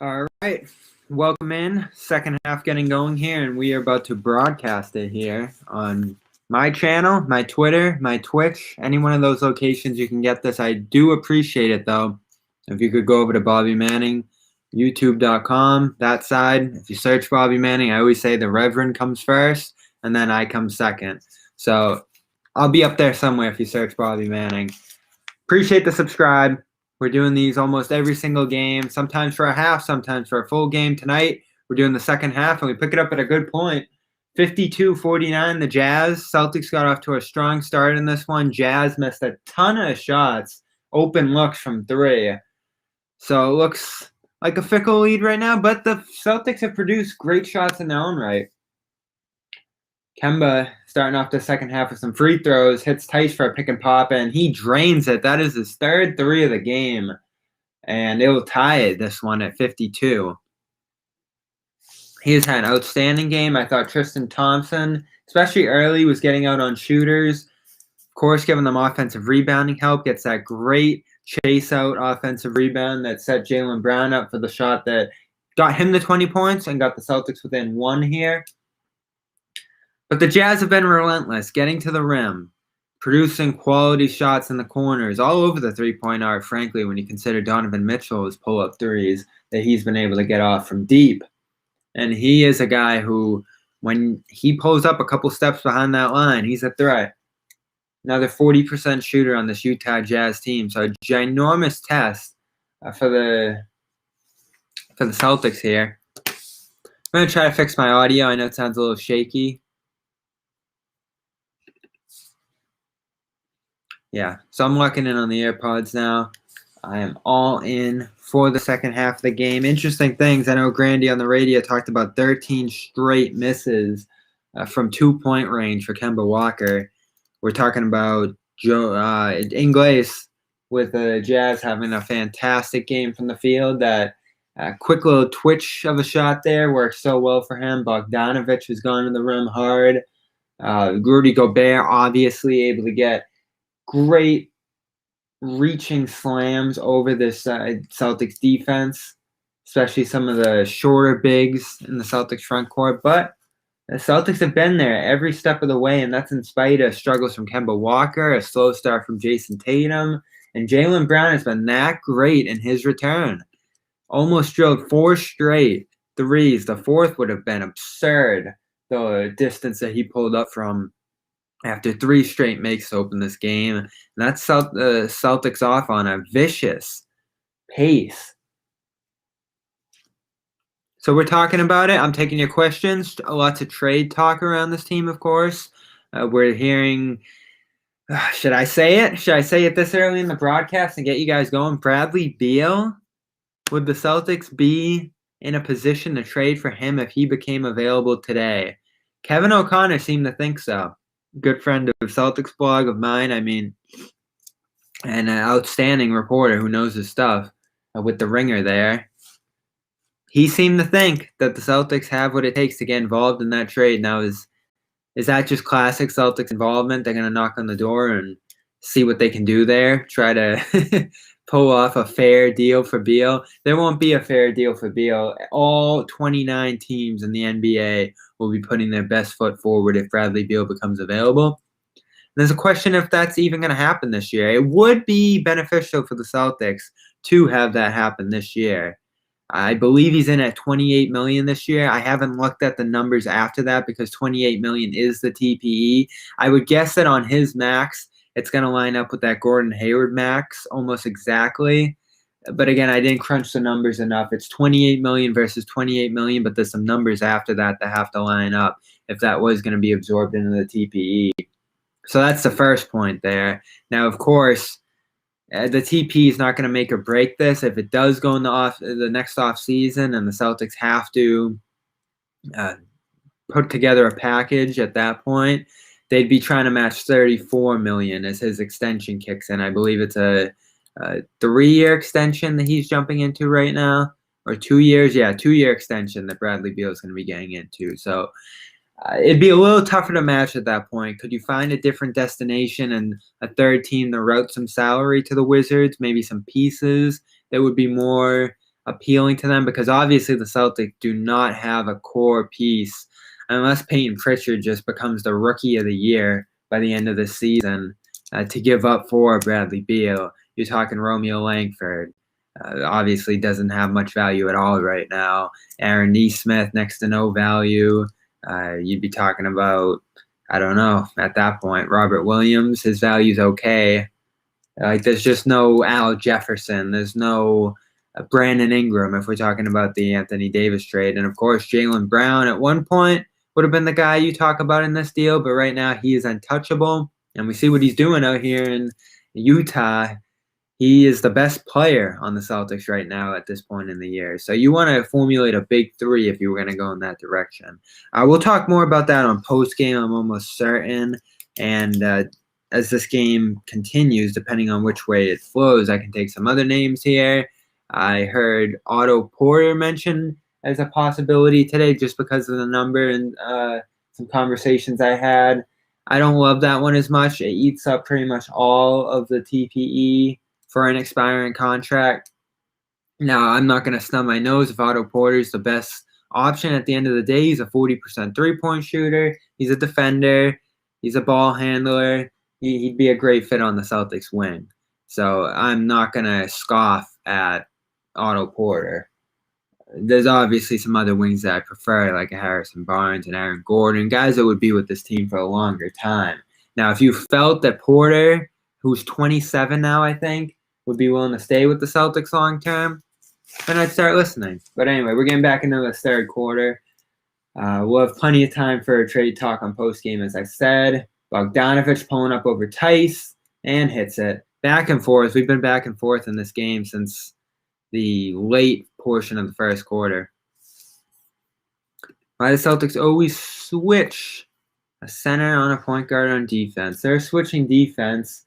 All right, welcome in. Second half getting going here, and we are about to broadcast it here on my channel, my Twitter, my Twitch, any one of those locations you can get this. I do appreciate it, though. If you could go over to Bobby Manning, YouTube.com, that side. If you search Bobby Manning, I always say the Reverend comes first, and then I come second. So I'll be up there somewhere if you search Bobby Manning. Appreciate the subscribe. We're doing these almost every single game, sometimes for a half, sometimes for a full game. Tonight, we're doing the second half, and we pick it up at a good point. 52-49, the Jazz. Celtics got off to a strong start in this one. Jazz missed a ton of shots, open looks from three. So it looks like a fickle lead right now, but the Celtics have produced great shots in their own right. Kemba starting off the second half with some free throws, hits Tice for a pick and pop, and he drains it. That is his third three of the game, and it will tie it, this one, at 52. He has had an outstanding game. I thought Tristan Thompson, especially early, was getting out on shooters. Of course, giving them offensive rebounding help, gets that great chase-out offensive rebound that set Jaylen Brown up for the shot that got him the 20 points and got the Celtics within one here. But the Jazz have been relentless, getting to the rim, producing quality shots in the corners, all over the three-point arc, frankly, when you consider Donovan Mitchell's pull-up threes that he's been able to get off from deep. And he is a guy who, when he pulls up a couple steps behind that line, he's a threat. Another 40% shooter on this Utah Jazz team. So a ginormous test for the Celtics here. I'm going to try to fix my audio. I know it sounds a little shaky. Yeah, so I'm locking in on the AirPods now. I am all in for the second half of the game. Interesting things. I know Grandy on the radio talked about 13 straight misses from two-point range for Kemba Walker. We're talking about Ingles with the Jazz having a fantastic game from the field. That quick little twitch of a shot there worked so well for him. Bogdanovich has gone to the rim hard. Rudy Gobert obviously able to get great reaching slams over this Celtics defense, especially some of the shorter bigs in the Celtics front court. But the Celtics have been there every step of the way, and that's in spite of struggles from Kemba Walker, a slow start from Jayson Tatum, and Jaylen Brown has been that great in his return. Almost drilled 4 straight threes. The fourth would have been absurd, the distance that he pulled up from after 3 straight makes to open this game. And that's the Celtics off on a vicious pace. So we're talking about it. I'm taking your questions. Lots of trade talk around this team, of course. We're hearing, should I say it? Should I say it this early in the broadcast and get you guys going? Bradley Beal? Would the Celtics be in a position to trade for him if he became available today? Kevin O'Connor seemed to think so. Good friend of Celtics blog of mine, and an outstanding reporter who knows his stuff with the Ringer there. He seemed to think that the Celtics have what it takes to get involved in that trade. Now, is that just classic Celtics involvement? They're going to knock on the door and see what they can do there, try to pull off a fair deal for Beal. There won't be a fair deal for Beal. All 29 teams in the NBA will be putting their best foot forward if Bradley Beal becomes available. There's a question if that's even going to happen this year. It would be beneficial for the Celtics to have that happen this year. I believe he's in at $28 million this year. I haven't looked at the numbers after that because $28 million is the TPE. I would guess that on his max, it's going to line up with that Gordon Hayward max almost exactly. But again, I didn't crunch the numbers enough. It's $28 million versus $28 million, but there's some numbers after that have to line up if that was going to be absorbed into the TPE. So that's the first point there. Now, of course, the TP is not going to make or break this. If it does go in the next off season and the Celtics have to put together a package at that point, they'd be trying to match $34 million as his extension kicks in. I believe it's a 3-year extension that he's jumping into right now, or 2 years. Yeah, 2-year extension that Bradley Beal is going to be getting into. So it'd be a little tougher to match at that point. Could you find a different destination and a third team to route some salary to the Wizards, maybe some pieces that would be more appealing to them because obviously the Celtics do not have a core piece unless Peyton Pritchard just becomes the rookie of the year by the end of the season to give up for Bradley Beal. You're talking Romeo Langford. Obviously doesn't have much value at all right now. Aaron Nesmith, next to no value. You'd be talking about, I don't know, at that point, Robert Williams, his value's okay. Like, there's just no Al Jefferson. There's no Brandon Ingram if we're talking about the Anthony Davis trade. And, of course, Jaylen Brown at one point would have been the guy you talk about in this deal, but right now he is untouchable. And we see what he's doing out here in Utah. He is the best player on the Celtics right now at this point in the year. So you want to formulate a big three if you were going to go in that direction. We'll talk more about that on post-game, I'm almost certain. And as this game continues, depending on which way it flows, I can take some other names here. I heard Otto Porter mentioned as a possibility today just because of the number and some conversations I had. I don't love that one as much. It eats up pretty much all of the TPE for an expiring contract. Now, I'm not going to snub my nose if Otto Porter is the best option at the end of the day. He's a 40% three-point shooter. He's a defender. He's a ball handler. He'd be a great fit on the Celtics wing. So I'm not going to scoff at Otto Porter. There's obviously some other wings that I prefer, like Harrison Barnes and Aaron Gordon, guys that would be with this team for a longer time. Now, if you felt that Porter, who's 27 now, I think, would be willing to stay with the Celtics long term, then I'd start listening. But anyway, we're getting back into the third quarter. We'll have plenty of time for a trade talk on postgame, as I said. Bogdanovich pulling up over Tice and hits it. Back and forth. We've been back and forth in this game since the late portion of the first quarter. Why the Celtics always switch a center on a point guard on defense. They're switching defense,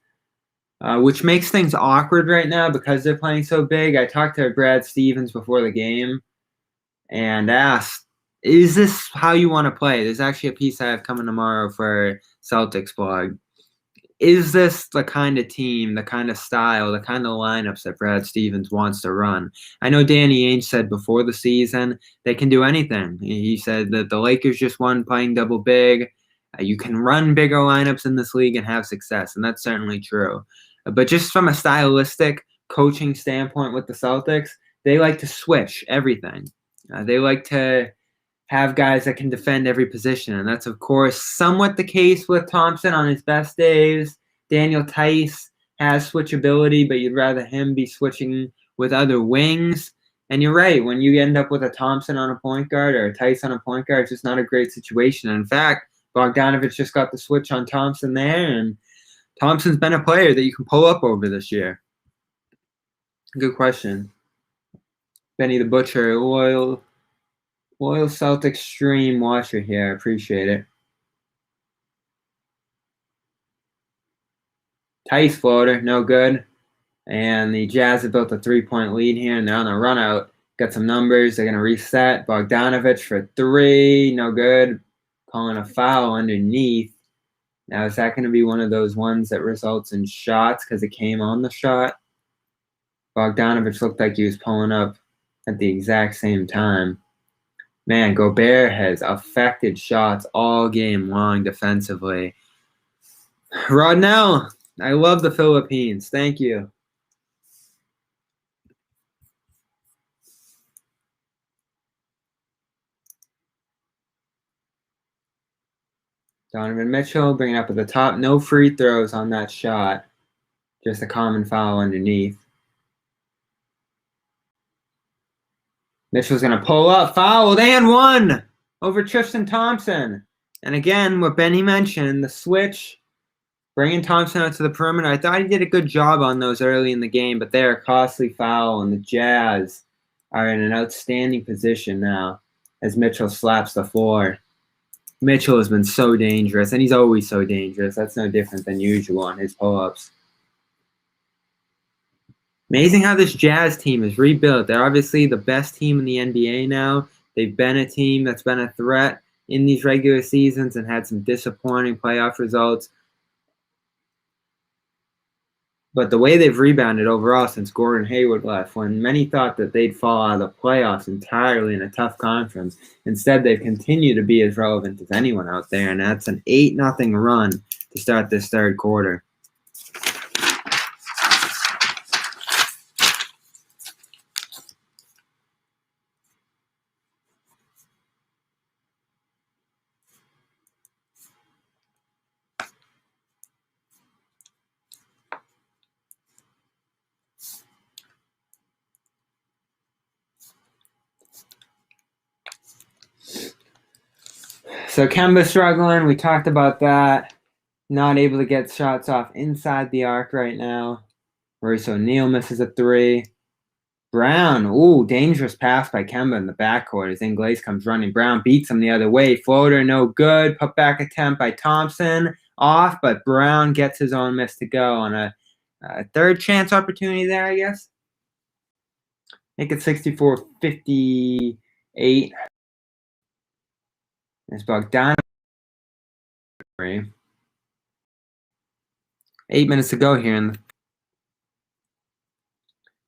which makes things awkward right now because they're playing so big. I talked to Brad Stevens before the game and asked, is this how you want to play? There's actually a piece I have coming tomorrow for Celtics blog. Is this the kind of team, the kind of style, the kind of lineups that Brad Stevens wants to run? I know Danny Ainge said before the season they can do anything. He said that the Lakers just won playing double big. You can run bigger lineups in this league and have success, and that's certainly true. But just from a stylistic coaching standpoint with the Celtics, they like to switch everything. They like to have guys that can defend every position. And that's, of course, somewhat the case with Thompson on his best days. Daniel Tice has switchability, but you'd rather him be switching with other wings. And you're right, when you end up with a Thompson on a point guard or a Tice on a point guard, it's just not a great situation. In fact, Bogdanovich just got the switch on Thompson there, and Thompson's been a player that you can pull up over this year. Good question. Benny the Butcher, loyal Celtics stream watcher here. I appreciate it. Tice floater, no good. And the Jazz have built a 3-point lead here, and they're on a run out. Got some numbers. They're going to reset. Bogdanovich for 3, no good. Calling a foul underneath. Now, is that going to be one of those ones that results in shots because it came on the shot? Bogdanovich looked like he was pulling up at the exact same time. Man, Gobert has affected shots all game long defensively. Rodnell, I love the Philippines. Thank you. Donovan Mitchell bringing up at the top. No free throws on that shot. Just a common foul underneath. Mitchell's going to pull up, fouled, and one over Tristan Thompson. And again, what Benny mentioned, the switch, bringing Thompson out to the perimeter. I thought he did a good job on those early in the game, but they're a costly foul, and the Jazz are in an outstanding position now as Mitchell slaps the floor. Mitchell has been so dangerous, and he's always so dangerous. That's no different than usual on his pull-ups. Amazing how this Jazz team is rebuilt. They're obviously the best team in the NBA now. They've been a team that's been a threat in these regular seasons and had some disappointing playoff results. But the way they've rebounded overall since Gordon Hayward left, when many thought that they'd fall out of the playoffs entirely in a tough conference, instead they've continued to be as relevant as anyone out there, and that's an 8-0 run to start this third quarter. So Kemba struggling. We talked about that. Not able to get shots off inside the arc right now. Royce O'Neal misses a 3. Brown, dangerous pass by Kemba in the backcourt as Ingles comes running. Brown beats him the other way. Floater, no good. Put back attempt by Thompson. Off, but Brown gets his own miss to go on a third chance opportunity there, I guess. Make it 64-58. There's Bogdan. 8 minutes to go here.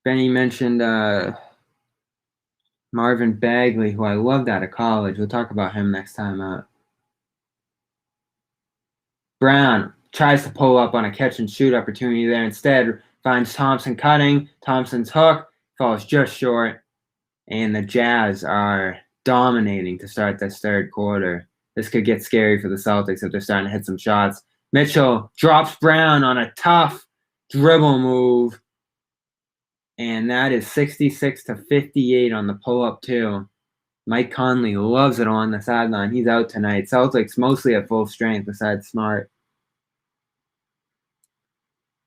Benny mentioned Marvin Bagley, who I loved out of college. We'll talk about him next time out. Brown tries to pull up on a catch-and-shoot opportunity there. Instead, finds Thompson cutting. Thompson's hook falls just short. And the Jazz are dominating to start this third quarter. This could get scary for the Celtics if they're starting to hit some shots. Mitchell drops Brown on a tough dribble move. And that is 66-58 on the pull-up, too. Mike Conley loves it on the sideline. He's out tonight. Celtics mostly at full strength besides Smart.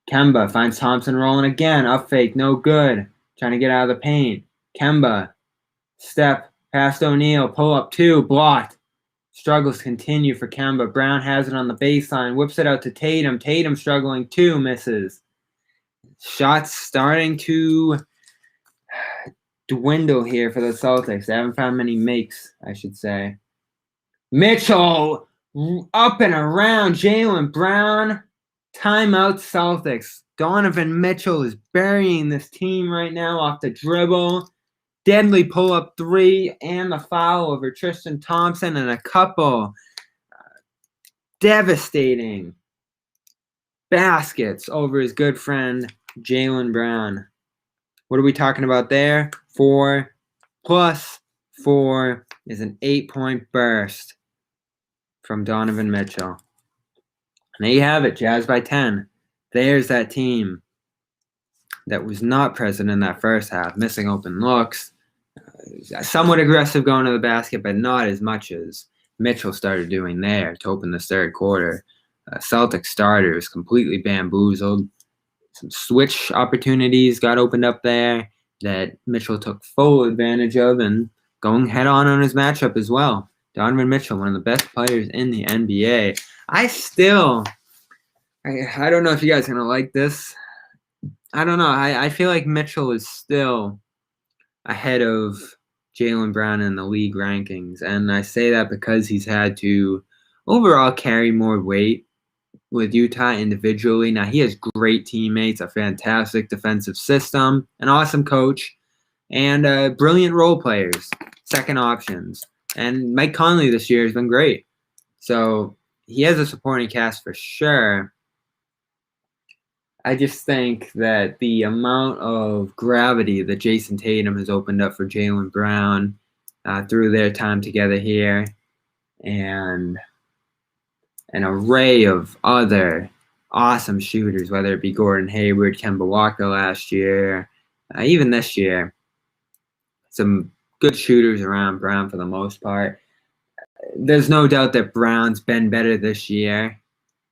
Kemba finds Thompson rolling again. Up fake, no good. Trying to get out of the paint. Kemba, step past O'Neal. Pull-up 2, blocked. Struggles continue for Kemba. Brown has it on the baseline. Whips it out to Tatum. Tatum struggling 2, misses. Shots starting to dwindle here for the Celtics. They haven't found many makes, I should say. Mitchell up and around Jaylen Brown. Timeout Celtics. Donovan Mitchell is burying this team right now off the dribble. Deadly pull-up 3 and the foul over Tristan Thompson and a couple devastating baskets over his good friend Jaylen Brown. What are we talking about there? 4 plus 4 is an 8-point burst from Donovan Mitchell. And there you have it, Jazz by 10. There's that team that was not present in that first half, missing open looks, somewhat aggressive going to the basket, but not as much as Mitchell started doing there to open this third quarter. Celtics starters completely bamboozled. Some switch opportunities got opened up there that Mitchell took full advantage of and going head-on his matchup as well. Donovan Mitchell, one of the best players in the NBA. I don't know if you guys are going to like this. I don't know. I feel like Mitchell is still ahead of Jaylen Brown in the league rankings. And I say that because he's had to overall carry more weight with Utah individually. Now, he has great teammates, a fantastic defensive system, an awesome coach, and brilliant role players, second options. And Mike Conley this year has been great. So he has a supporting cast for sure. I just think that the amount of gravity that Jayson Tatum has opened up for Jaylen Brown through their time together here, and an array of other awesome shooters, whether it be Gordon Hayward, Kemba Walker last year, even this year. Some good shooters around Brown for the most part. There's no doubt that Brown's been better this year.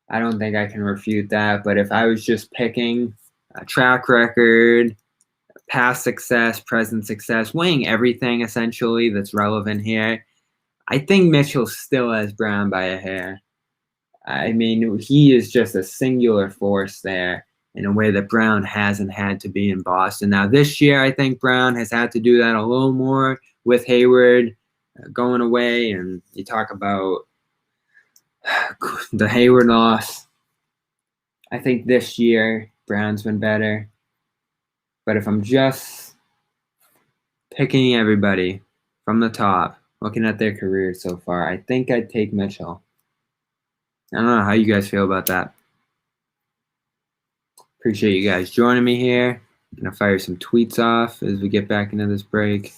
I don't think I can refute that. But if I was just picking a track record, past success, present success, weighing everything essentially that's relevant here, I think Mitchell still has Brown by a hair. I mean, he is just a singular force there in a way that Brown hasn't had to be in Boston. Now, this year, I think Brown has had to do that a little more with Hayward going away. And you talk about the Hayward loss. I think this year, Brown's been better. But if I'm just picking everybody from the top, looking at their careers so far, I think I'd take Mitchell. I don't know how you guys feel about that. Appreciate you guys joining me here. I'm going to fire some tweets off as we get back into this break.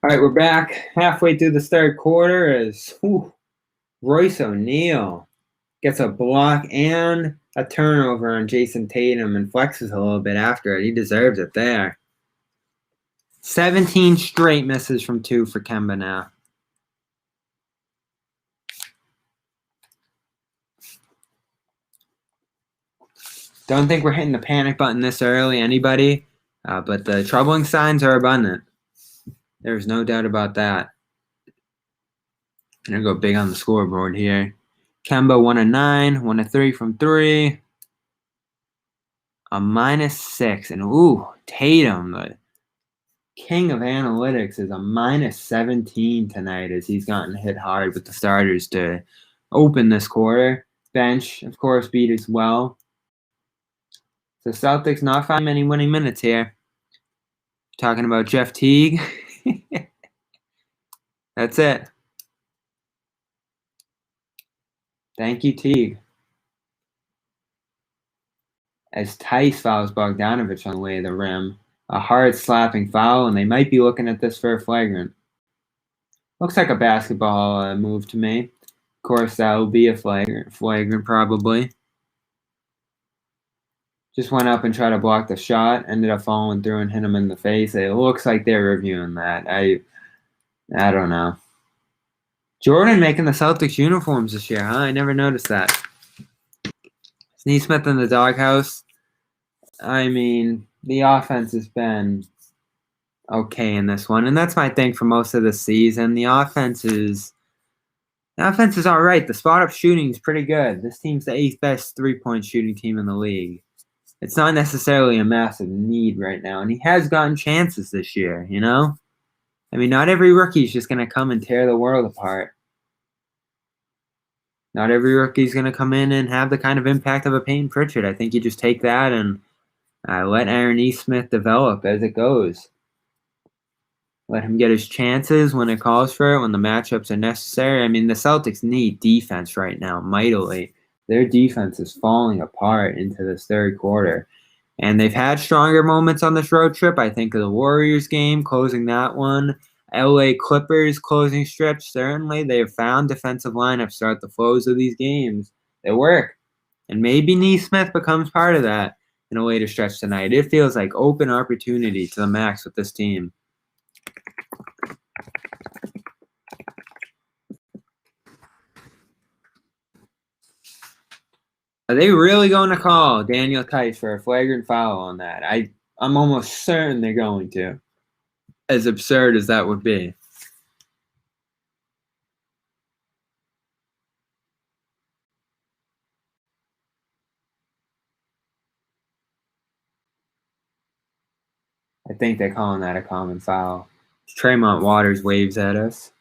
All right, we're back halfway through this third quarter as Royce O'Neal gets a block and a turnover on Jayson Tatum and flexes a little bit after it. He deserves it there. 17 straight misses from 2 for Kemba now. Don't think we're hitting the panic button this early, anybody, but the troubling signs are abundant. There's no doubt about that. I'm going to go big on the scoreboard here. Kemba 1 of 9, 1 of 3 from 3. A -6. And Tatum, the king of analytics, is a -17 tonight as he's gotten hit hard with the starters to open this quarter. Bench, of course, beat as well. So Celtics not finding many winning minutes here. Talking about Jeff Teague. That's it. Thank you, Teague. As Tice fouls Bogdanovich on the way to the rim. A hard slapping foul, and they might be looking at this for a flagrant. Looks like a basketball move to me. Of course, that will be a flagrant probably. Just went up and tried to block the shot. Ended up falling through and hit him in the face. It looks like they're reviewing that. I don't know. Jordan making the Celtics uniforms this year, huh? I never noticed that. Neesmith in the doghouse. I mean, the offense has been okay in this one, and that's my thing for most of the season. The offense is all right. The spot-up shooting is pretty good. This team's the 8th best three-point shooting team in the league. It's not necessarily a massive need right now, and he has gotten chances this year, you know? I mean, not every rookie is just going to come and tear the world apart. Not every rookie is going to come in and have the kind of impact of a Payton Pritchard. I think you just take that and let Aaron Neesmith develop as it goes. Let him get his chances when it calls for it, when the matchups are necessary. I mean, the Celtics need defense right now, mightily. Their defense is falling apart into this third quarter. And they've had stronger moments on this road trip. I think of the Warriors game, closing that one. LA Clippers closing stretch, certainly. They have found defensive lineups throughout the flows of these games. They work. And maybe Neesmith becomes part of that in a later stretch tonight. It feels like open opportunity to the max with this team. Are they really going to call Daniel Tice for a flagrant foul on that? I'm almost certain they're going to. As absurd as that would be. I think they're calling that a common foul. Tremont Waters waves at us.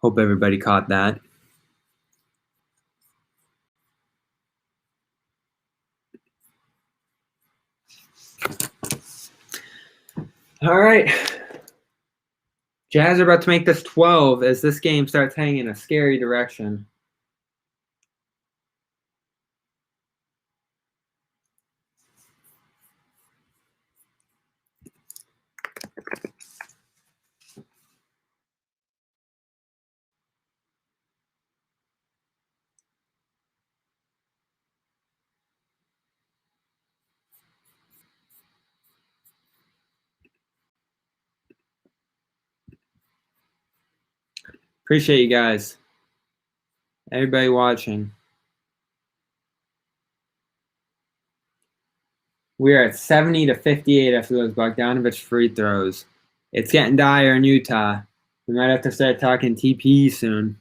Hope everybody caught that. All right. Jazz are about to make this 12 as this game starts heading in a scary direction. Appreciate you guys. Everybody watching. We are at 70-58 after those Bogdanovich free throws. It's getting dire in Utah. We might have to start talking TP soon.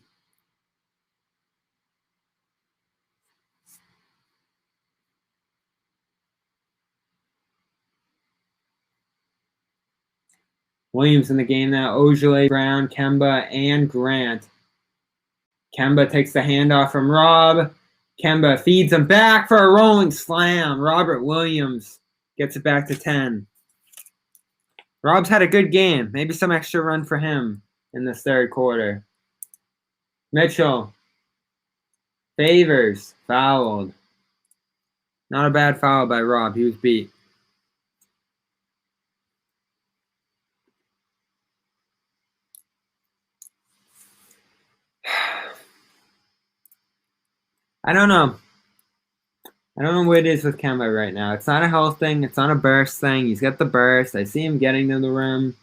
Williams in the game now. Ojale, Brown, Kemba, and Grant. Kemba takes the handoff from Rob. Kemba feeds him back for a rolling slam. Robert Williams gets it back to 10. Rob's had a good game. Maybe some extra run for him in this third quarter. Mitchell. Favors. Fouled. Not a bad foul by Rob. He was beat. I don't know. I don't know what it is with Kemba right now. It's not a health thing. It's not a burst thing. He's got the burst. I see him getting to the rim.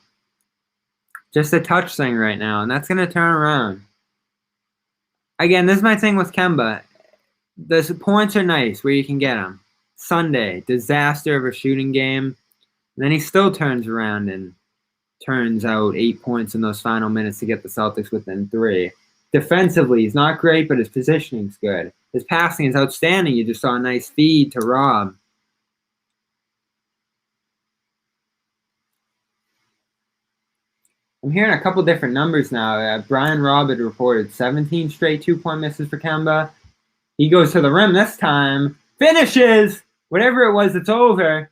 Just a touch thing right now, and that's going to turn around. Again, this is my thing with Kemba. The points are nice where you can get them. Sunday, disaster of a shooting game. And then he still turns around and turns out 8 points in those final minutes to get the Celtics within 3. Defensively, he's not great, but his positioning's good. His passing is outstanding. You just saw a nice feed to Rob. I'm hearing a couple different numbers now. Brian Robb had reported 17 straight 2-point misses for Kemba. He goes to the rim this time. Finishes! Whatever it was, it's over.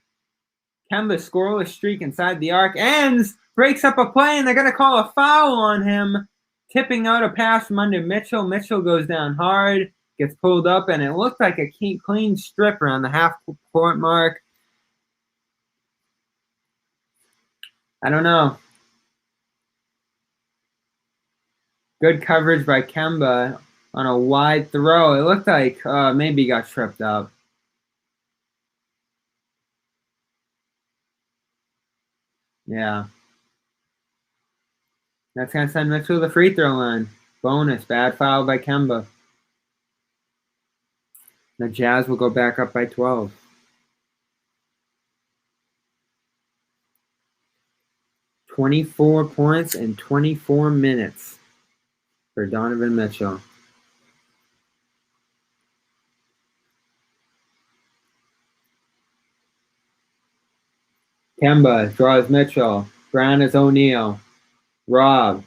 Kemba's scoreless streak inside the arc ends. Breaks up a play, and they're going to call a foul on him. Tipping out a pass from under Mitchell. Mitchell goes down hard. Gets pulled up, and it looked like a clean strip around the half-court mark. I don't know. Good coverage by Kemba on a wide throw. It looked like maybe he got tripped up. Yeah. That's going to send Mitchell to the free throw line. Bonus. Bad foul by Kemba. The Jazz will go back up by 12. 24 points in 24 minutes for Donovan Mitchell. Kemba draws Mitchell. Brown is O'Neal. Rob.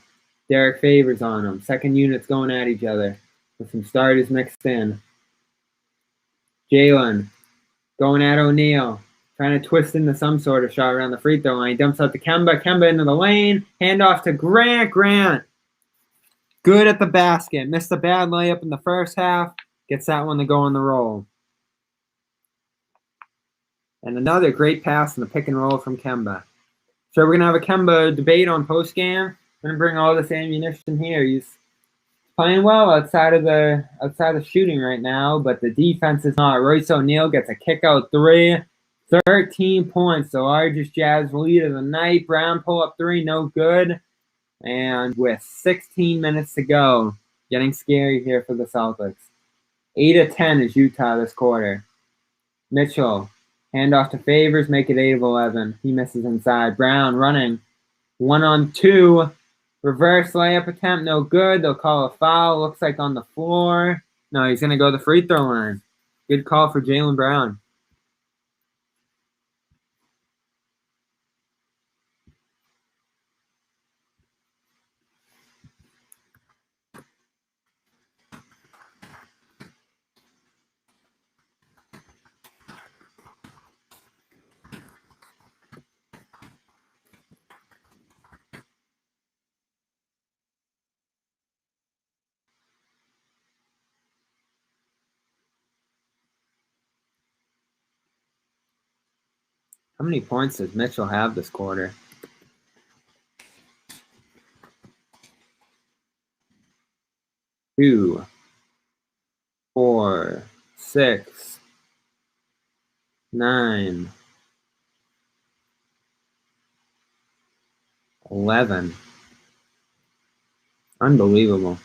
Derek Favors on him. Second units going at each other with some starters mixed in. Jaylen going at O'Neal. Trying to twist into some sort of shot around the free throw line. He dumps out to Kemba. Kemba into the lane. Handoff to Grant. Grant. Good at the basket. Missed a bad layup in the first half. Gets that one to go on the roll. And another great pass in the pick and roll from Kemba. So we're going to have a Kemba debate on postgame. We're going to bring all this ammunition here. He's playing well outside of shooting right now, but the defense is not. Royce O'Neal gets a kick-out 3. 13 points, the largest Jazz lead of the night. Brown pull-up 3, no good. And with 16 minutes to go, getting scary here for the Celtics. 8-10 is Utah this quarter. Mitchell, handoff to Favors, make it 8-11. He misses inside. Brown running. 1-on-2. Reverse layup attempt, no good. They'll call a foul. Looks like on the floor. No, he's going to go to the free throw line. Good call for Jaylen Brown. How many points does Mitchell have this quarter? Two, 4, 6, 9, 11. Unbelievable.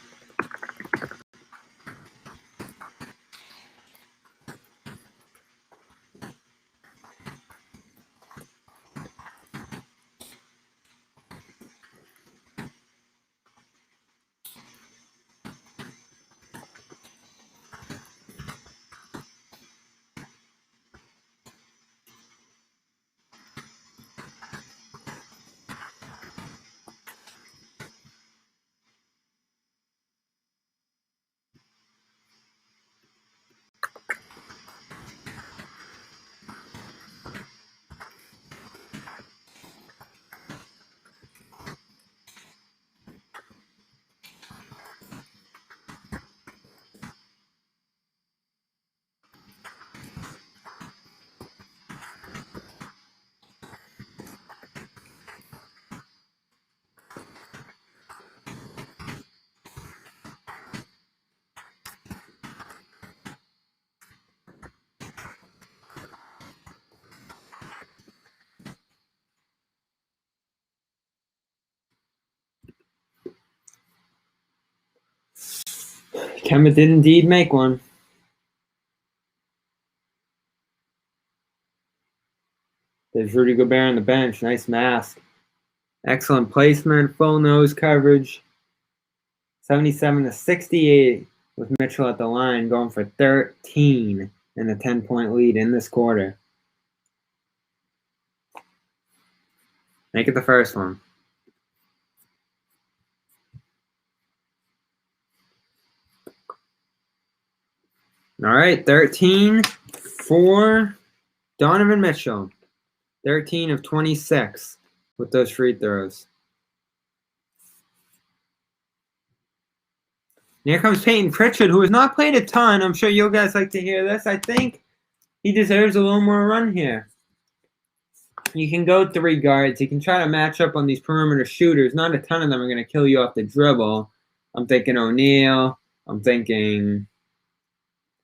Kemba did indeed make one. There's Rudy Gobert on the bench. Nice mask. Excellent placement. Full nose coverage. 77-68 with Mitchell at the line, going for 13 and a 10-point lead in this quarter. Make it the first one. All right, 13 for Donovan Mitchell. 13 of 26 with those free throws. And here comes Peyton Pritchard, who has not played a ton. I'm sure you guys like to hear this. I think he deserves a little more run here. You can go 3 guards. You can try to match up on these perimeter shooters. Not a ton of them are going to kill you off the dribble. I'm thinking O'Neal. I'm thinking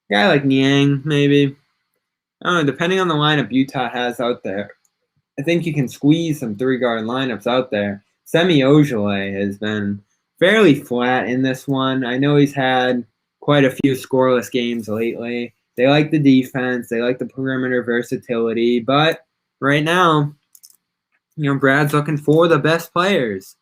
a guy like Niang, maybe. I don't know, depending on the lineup Utah has out there. I think you can squeeze some 3-guard lineups out there. Semi Ojeleye has been fairly flat in this one. I know he's had quite a few scoreless games lately. They like the defense. They like the perimeter versatility. But right now, Brad's looking for the best players.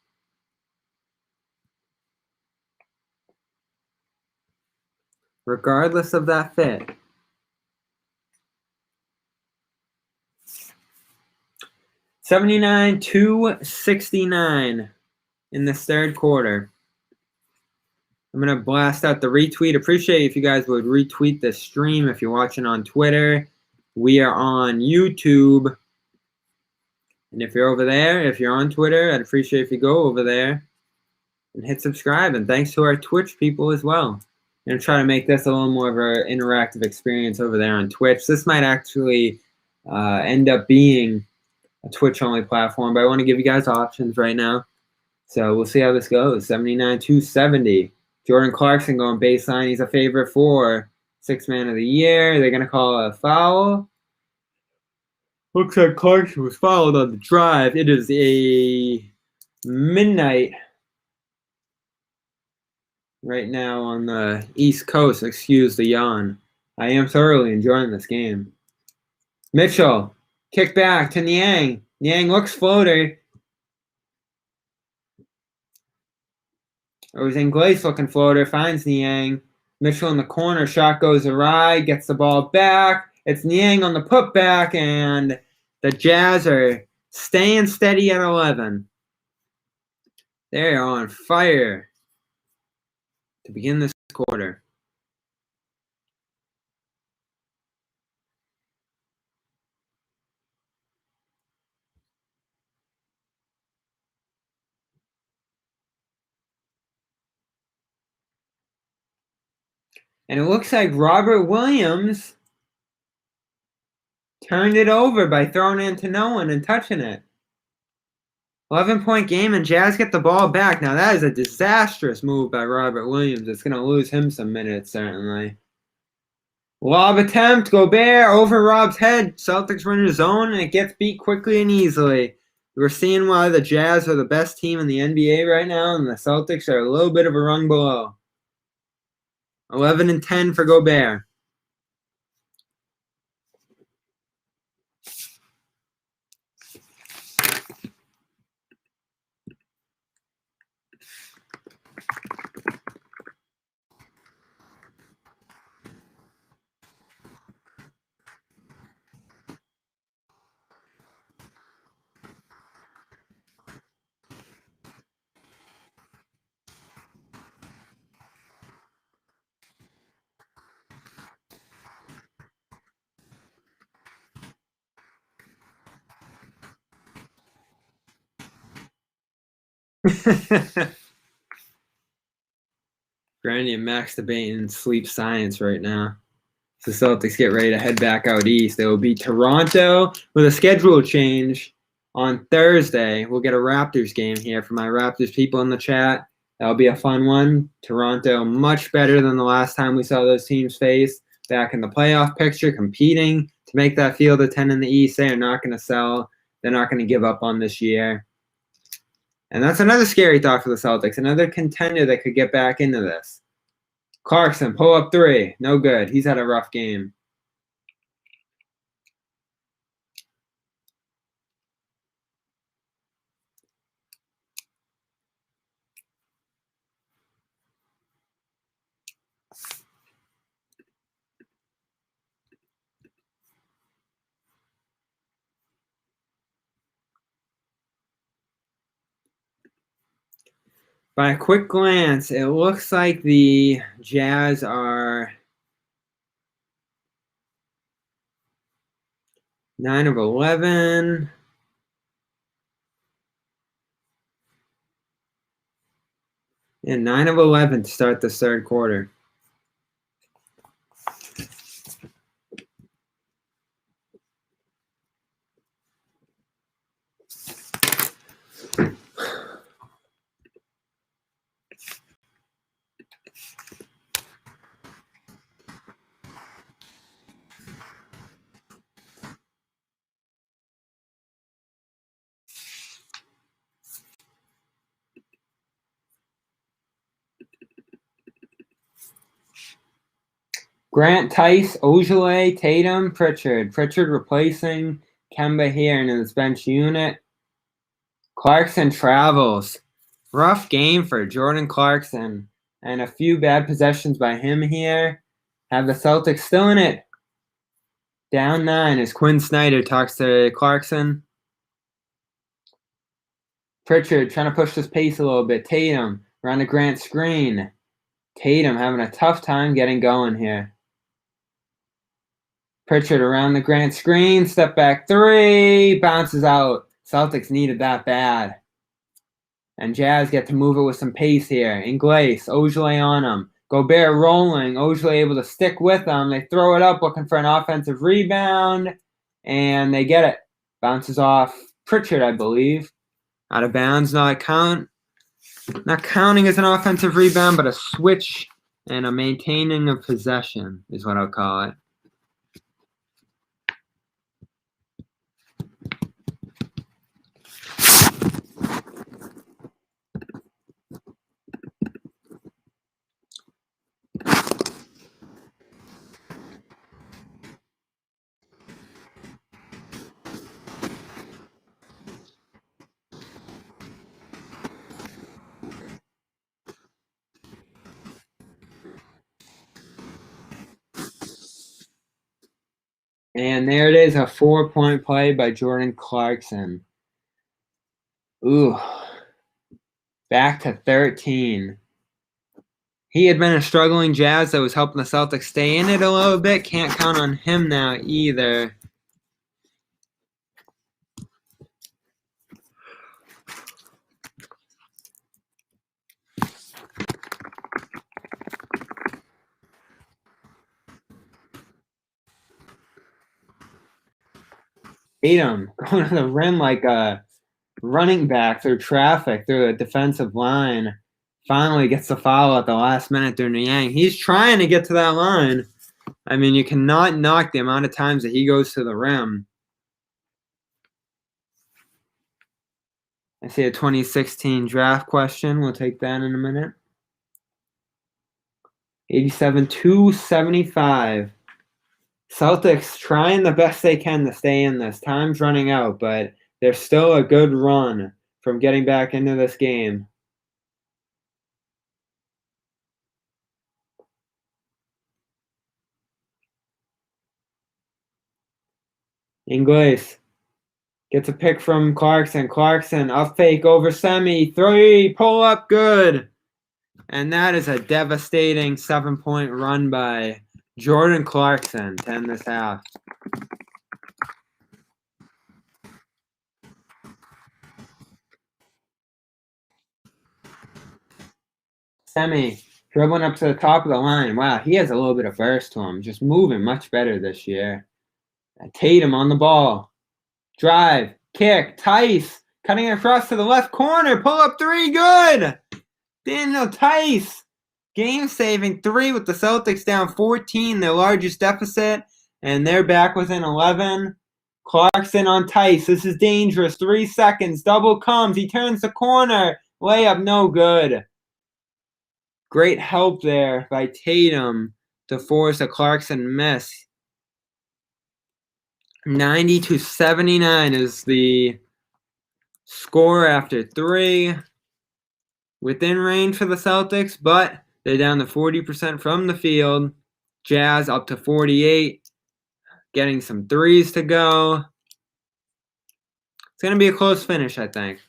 Regardless of that fit. 79-69 in this third quarter. I'm going to blast out the retweet. Appreciate if you guys would retweet the stream if you're watching on Twitter. We are on YouTube. And if you're over there, if you're on Twitter, I'd appreciate if you go over there and hit subscribe. And thanks to our Twitch people as well. I'm going to try to make this a little more of an interactive experience over there on Twitch. This might actually end up being a Twitch-only platform, but I want to give you guys options right now. So we'll see how this goes. 79-70. Jordan Clarkson going baseline. He's a favorite for 6th man of the year. They're going to call a foul. Looks like Clarkson was fouled on the drive. It is a midnight right now on the East Coast. Excuse the yawn. I am thoroughly enjoying this game. Mitchell. Kick back to Niang. Niang looks floater. It was Ingles looking floater. Finds Niang. Mitchell in the corner. Shot goes awry. Gets the ball back. It's Niang on the putback. And the Jazz are staying steady at 11. They're on fire to begin this quarter. And it looks like Robert Williams turned it over by throwing it into no one and touching it. 11-point game, and Jazz get the ball back. Now, that is a disastrous move by Robert Williams. It's going to lose him some minutes, certainly. Lob attempt. Gobert over Rob's head. Celtics run his zone, and it gets beat quickly and easily. We're seeing why the Jazz are the best team in the NBA right now, and the Celtics are a little bit of a rung below. 11-10 for Gobert. Granny and Max debating sleep science right now. The Celtics get ready to head back out east. They will beat Toronto with a schedule change on Thursday. We'll get a Raptors game here for my Raptors people in the chat. That'll be a fun one. Toronto much better than the last time we saw those teams face. Back in the playoff picture, competing to make that field of 10 in the East. They are not going to sell. They're not going to give up on this year. And that's another scary thought for the Celtics. Another contender that could get back into this. Clarkson, pull up 3. No good. He's had a rough game. By a quick glance, it looks like the Jazz are 9 of 11. And 9 of 11 to start the third quarter. Grant, Tice, Ojale, Tatum, Pritchard. Pritchard replacing Kemba here in his bench unit. Clarkson travels. Rough game for Jordan Clarkson. And a few bad possessions by him here. Have the Celtics still in it. Down 9 as Quinn Snyder talks to Clarkson. Pritchard trying to push this pace a little bit. Tatum around the Grant screen. Tatum having a tough time getting going here. Pritchard around the Grant screen. Step back 3. Bounces out. Celtics needed that bad. And Jazz get to move it with some pace here. Ingles, Ojale on him. Gobert rolling. Ojale able to stick with them. They throw it up looking for an offensive rebound. And they get it. Bounces off Pritchard, I believe. Out of bounds. Not counting as an offensive rebound, but a switch and a maintaining of possession is what I'll call it. And there it is, a 4-point play by Jordan Clarkson. Ooh. Back to 13. He had been a struggling Jazz that was helping the Celtics stay in it a little bit. Can't count on him now either. Tatum going to the rim like a running back through traffic, through a defensive line. Finally gets the foul at the last minute through Niang. He's trying to get to that line. I mean, you cannot knock the amount of times that he goes to the rim. I see a 2016 draft question. We'll take that in a minute. 87-275. Celtics trying the best they can to stay in this. Time's running out, but they're still a good run from getting back into this game. Ingles gets a pick from Clarkson. Clarkson, up fake over Semi. 3, pull up, good. And that is a devastating 7-point run by Jordan Clarkson to end this half. Semi dribbling up to the top of the line. Wow, he has a little bit of burst to him. Just moving much better this year. Tatum on the ball. Drive, kick, Tice cutting it across to the left corner. Pull up 3, good. Daniel Tice, game-saving 3 with the Celtics down 14, their largest deficit, and they're back within 11. Clarkson on Tice. This is dangerous. 3 seconds. Double comes. He turns the corner. Layup no good. Great help there by Tatum to force a Clarkson miss. 90-79 is the score after 3. Within range for the Celtics, but they're down to 40% from the field. Jazz up to 48, getting some 3s to go. It's going to be a close finish, I think.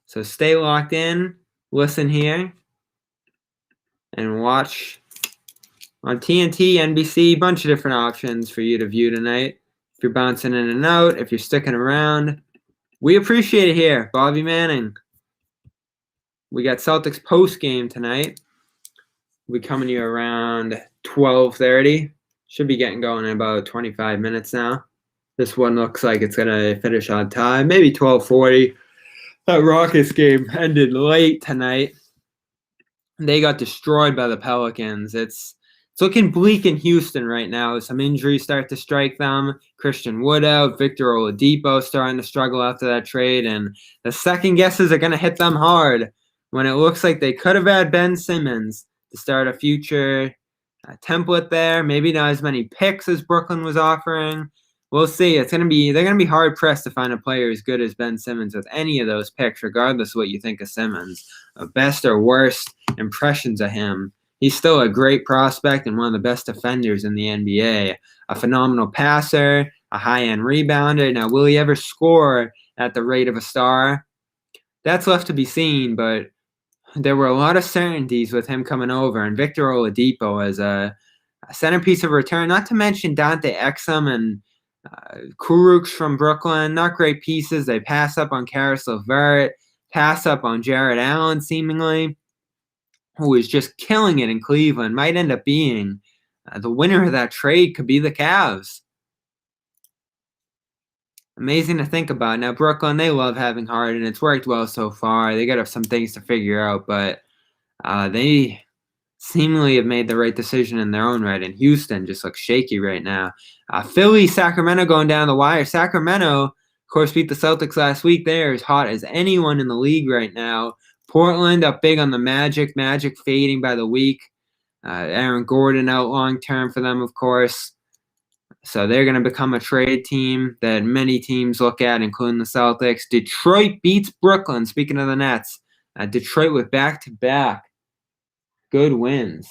So stay locked in, listen here, and watch on TNT, NBC, bunch of different options for you to view tonight. If you're bouncing in and out, if you're sticking around, we appreciate it here. Bobby Manning. We got Celtics post game tonight. We'll be coming to you around 12:30. Should be getting going in about 25 minutes now. This one looks like it's going to finish on time. Maybe 12:40. That Rockets game ended late tonight. They got destroyed by the Pelicans. It's looking bleak in Houston right now. Some injuries start to strike them. Christian Wood out. Victor Oladipo starting to struggle after that trade. And the second guesses are going to hit them hard when it looks like they could have had Ben Simmons to start a future template there. Maybe not as many picks as Brooklyn was offering. We'll see. They're going to be hard pressed to find a player as good as Ben Simmons with any of those picks, regardless of what you think of Simmons. Best or worst impressions of him. He's still a great prospect and one of the best defenders in the NBA. A phenomenal passer, a high-end rebounder. Now, will he ever score at the rate of a star? That's left to be seen, but there were a lot of certainties with him coming over, and Victor Oladipo as a centerpiece of return, not to mention Dante Exum and Kurucs from Brooklyn. Not great pieces. They pass up on Karis LeVert, pass up on Jared Allen, seemingly, who is just killing it in Cleveland. Might end up being the winner of that trade could be the Cavs. Amazing to think about. Now, Brooklyn, they love having Harden. It's worked well so far. They got some things to figure out, but they seemingly have made the right decision in their own right. And Houston just looks shaky right now. Philly, Sacramento going down the wire. Sacramento, of course, beat the Celtics last week. They're as hot as anyone in the league right now. Portland up big on the Magic. Magic fading by the week. Aaron Gordon out long term for them, of course. So they're going to become a trade team that many teams look at, including the Celtics. Detroit beats Brooklyn. Speaking of the Nets, Detroit with back-to-back good wins.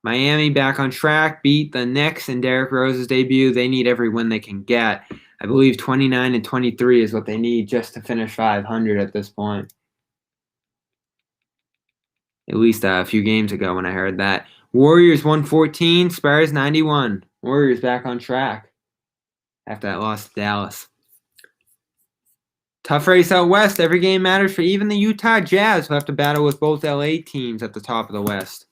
Miami back on track, beat the Knicks in Derrick Rose's debut. They need every win they can get. I believe 29-23 is what they need just to finish 500 at this point. At least a few games ago when I heard that. Warriors 114, Spurs 91. Warriors back on track after that loss to Dallas. Tough race out west. Every game matters for even the Utah Jazz, who have to battle with both LA teams at the top of the West.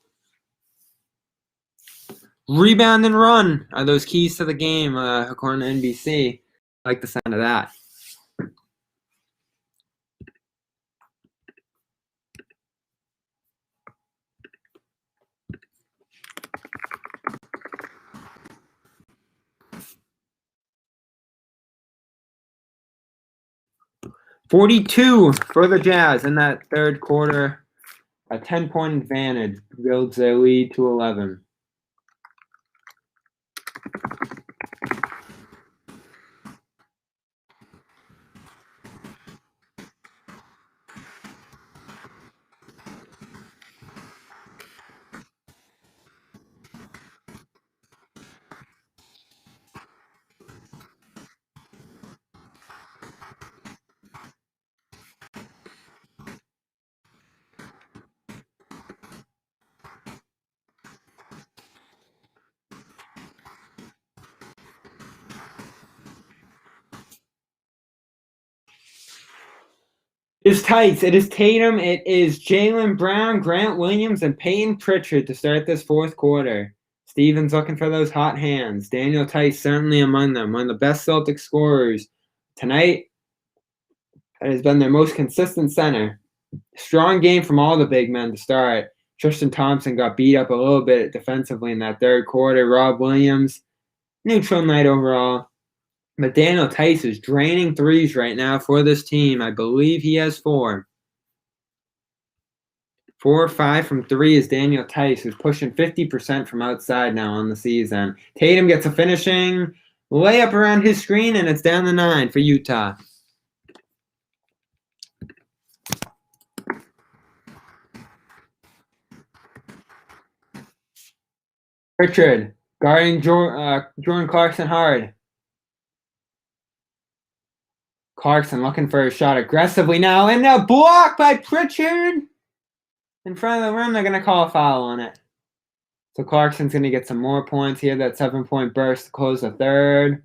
Rebound and run are those keys to the game, according to NBC. I like the sound of that. 42 for the Jazz in that third quarter. A 10-point advantage builds their lead to 11. It's tight. It is Tatum. It is Jaylen Brown, Grant Williams, and Peyton Pritchard to start this fourth quarter. Stevens looking for those hot hands. Daniel Tice certainly among them. One of the best Celtics scorers tonight. That has been their most consistent center. Strong game from all the big men to start. Tristan Thompson got beat up a little bit defensively in that third quarter. Rob Williams, neutral night overall. But Daniel Tice is draining threes right now for this team. I believe he has 4. 4 or 5 from 3 is Daniel Tice, who's pushing 50% from outside now on the season. Tatum gets a finishing layup around his screen, and it's down the 9 for Utah. Pritchard guarding Jordan Clarkson hard. Clarkson looking for a shot aggressively now, and a block by Pritchard in front of the rim. They're going to call a foul on it. So Clarkson's going to get some more points here. That 7-point burst to close the third.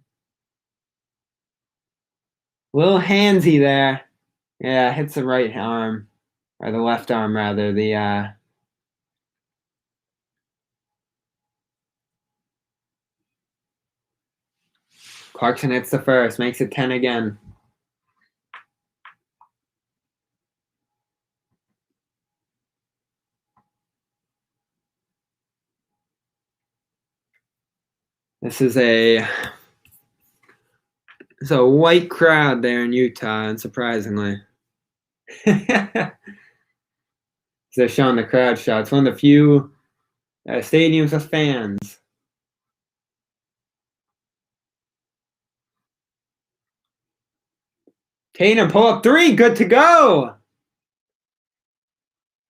Little handsy there. Yeah, hits the right arm, or the left arm rather. Clarkson hits the first, makes it 10 again. This is a white crowd there in Utah, unsurprisingly. They're showing the crowd shots. One of the few stadiums with fans. Tatum, pull up 3, good to go.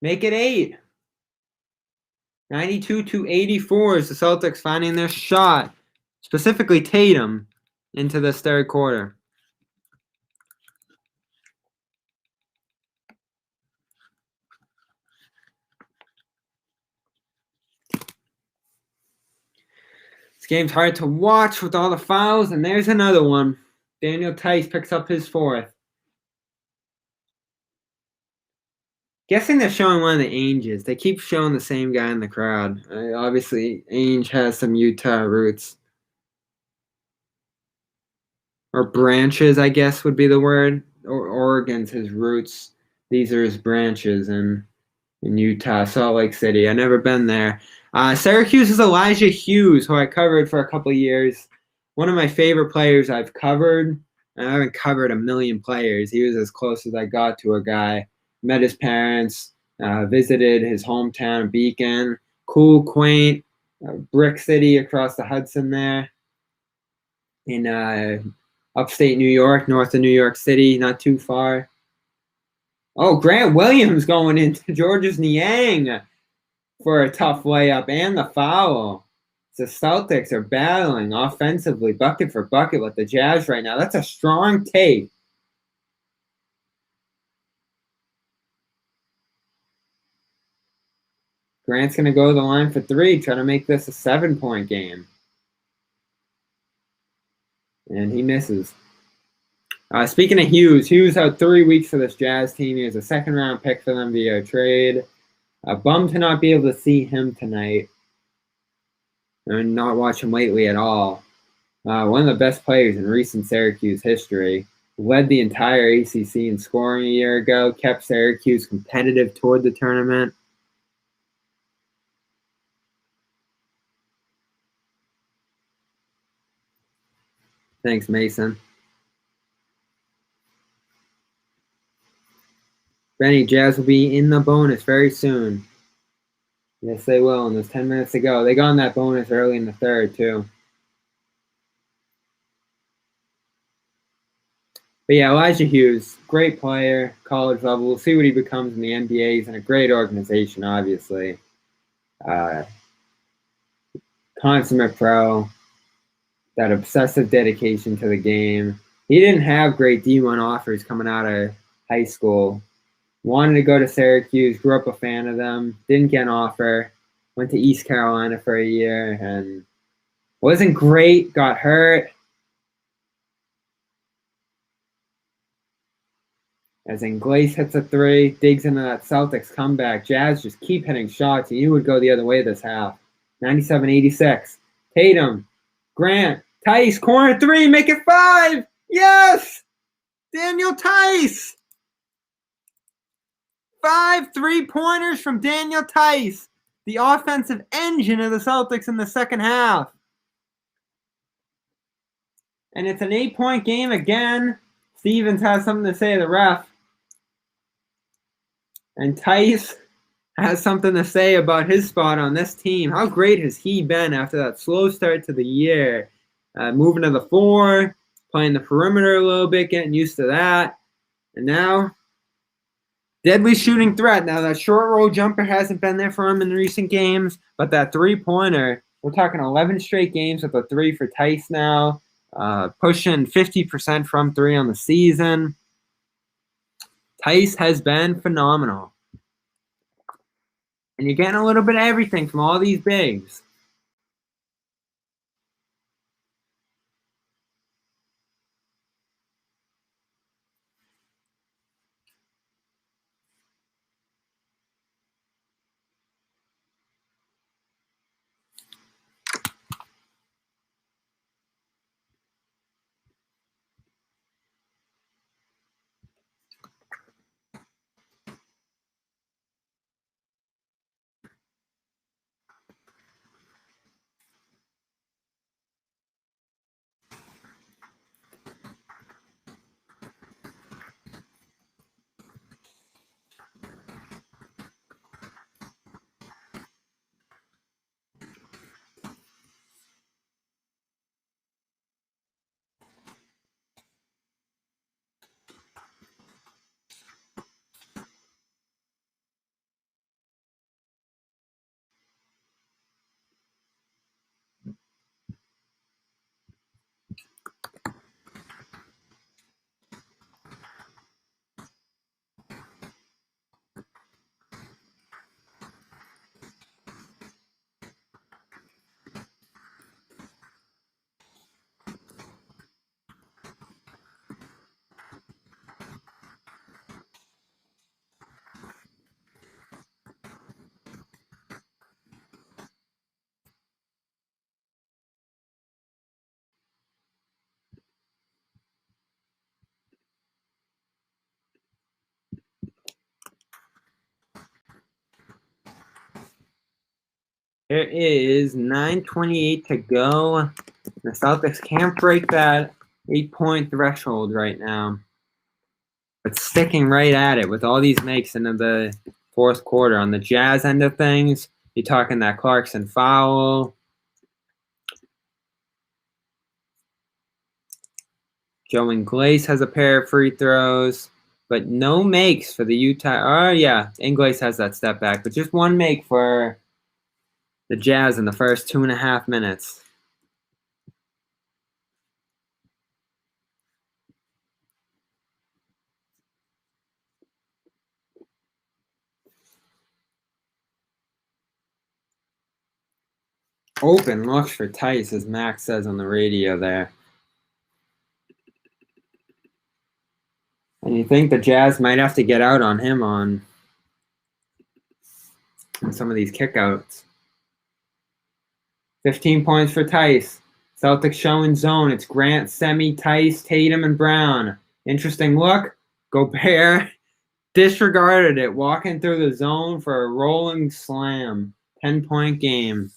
Make it 8. 92-84 is the Celtics finding their shot, specifically Tatum, into this third quarter. This game's hard to watch with all the fouls, and there's another one. Daniel Tice picks up his 4th. Guessing they're showing one of the Ainges. They keep showing the same guy in the crowd. Obviously, Ainge has some Utah roots. Or branches, I guess would be the word. Or Oregon's his roots. These are his branches in Utah, Salt Lake City. I've never been there. Syracuse is Elijah Hughes, who I covered for a couple years. One of my favorite players I've covered. I haven't covered a million players. He was as close as I got to a guy. Met his parents, visited his hometown, Beacon. Cool, quaint, brick city across the Hudson there in upstate New York, north of New York City, not too far. Oh, Grant Williams going into Georges Niang for a tough layup and the foul. The Celtics are battling offensively, bucket for bucket with the Jazz right now. That's a strong take. Grant's going to go to the line for 3, try to make this a 7-point game. And he misses. Speaking of Hughes had 3 weeks for this Jazz team. He was a second-round pick for them via trade. Bummed to not be able to see him tonight. And not watch him lately at all. One of the best players in recent Syracuse history. Led the entire ACC in scoring a year ago. Kept Syracuse competitive toward the tournament. Thanks, Mason. Benny, Jazz will be in the bonus very soon. Yes, they will, and there's 10 minutes to go. They got on that bonus early in the third, too. But yeah, Elijah Hughes, great player, college level. We'll see what he becomes in the NBA. He's in a great organization, obviously. Consummate pro, that obsessive dedication to the game. He didn't have great D1 offers coming out of high school. Wanted to go to Syracuse, grew up a fan of them, didn't get an offer, went to East Carolina for a year, and wasn't great, got hurt. As Inglace hits a three, digs into that Celtics comeback. Jazz just keep hitting shots, and you would go the other way this half. 97-86. Tatum, Grant, Tice, corner three, make it 5. Yes! Daniel Tice! 5 3-pointers from Daniel Tice, the offensive engine of the Celtics in the second half. And it's an 8-point game again. Stevens has something to say to the ref. And Tice has something to say about his spot on this team. How great has he been after that slow start to the year? Moving to the 4, playing the perimeter a little bit, getting used to that. And now, deadly shooting threat. Now, that short roll jumper hasn't been there for him in recent games, but that 3-pointer, we're talking 11 straight games with a 3 for Tice now, pushing 50% from 3 on the season. Tice has been phenomenal. And you're getting a little bit of everything from all these bigs. There is 9:28 to go. The Celtics can't break that 8-point threshold right now. But sticking right at it with all these makes into the fourth quarter. On the Jazz end of things, you're talking that Clarkson foul. Joe Inglace has a pair of free throws, but no makes for the Utah. Oh, yeah, Inglace has that step back, but just one make for the Jazz in the first 2.5 minutes. Open looks for Tice, as Max says on the radio there. And you think the Jazz might have to get out on him on some of these kickouts. 15 points for Tice. Celtics showing zone. It's Grant, Semi, Tice, Tatum, and Brown. Interesting look. Gobert disregarded it, walking through the zone for a rolling slam. 10-point game.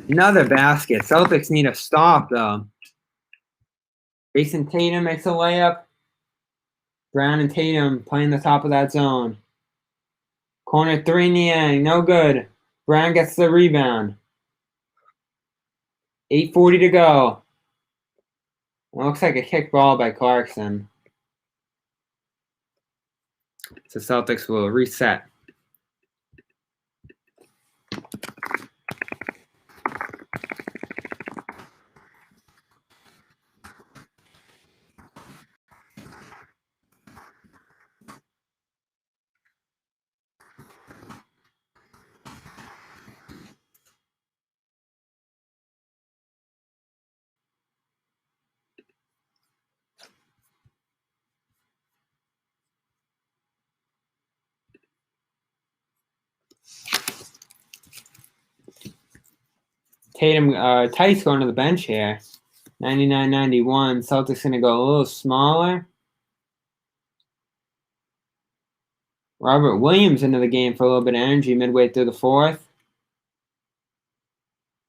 Another basket. Celtics need a stop, though. Jayson Tatum makes a layup. Brown and Tatum playing the top of that zone. Corner three, Niang. No good. Brown gets the rebound. 8:40 to go. It looks like a kick ball by Clarkson. So Celtics will reset. Tatum, Tice going to the bench here. 99-91. Celtics going to go a little smaller. Robert Williams into the game for a little bit of energy midway through the fourth.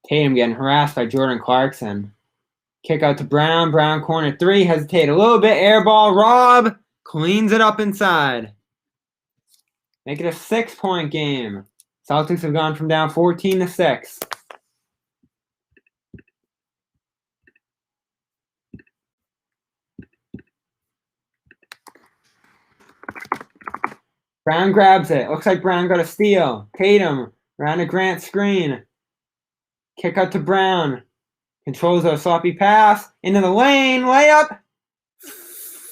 Tatum getting harassed by Jordan Clarkson. Kick out to Brown. Brown corner three. Hesitate a little bit. Air ball. Rob cleans it up inside. Make it a 6-point game. Celtics have gone from down 14 to 6. Brown grabs it. Looks like Brown got a steal. Tatum around a Grant screen. Kick out to Brown. Controls a sloppy pass. Into the lane. Layup.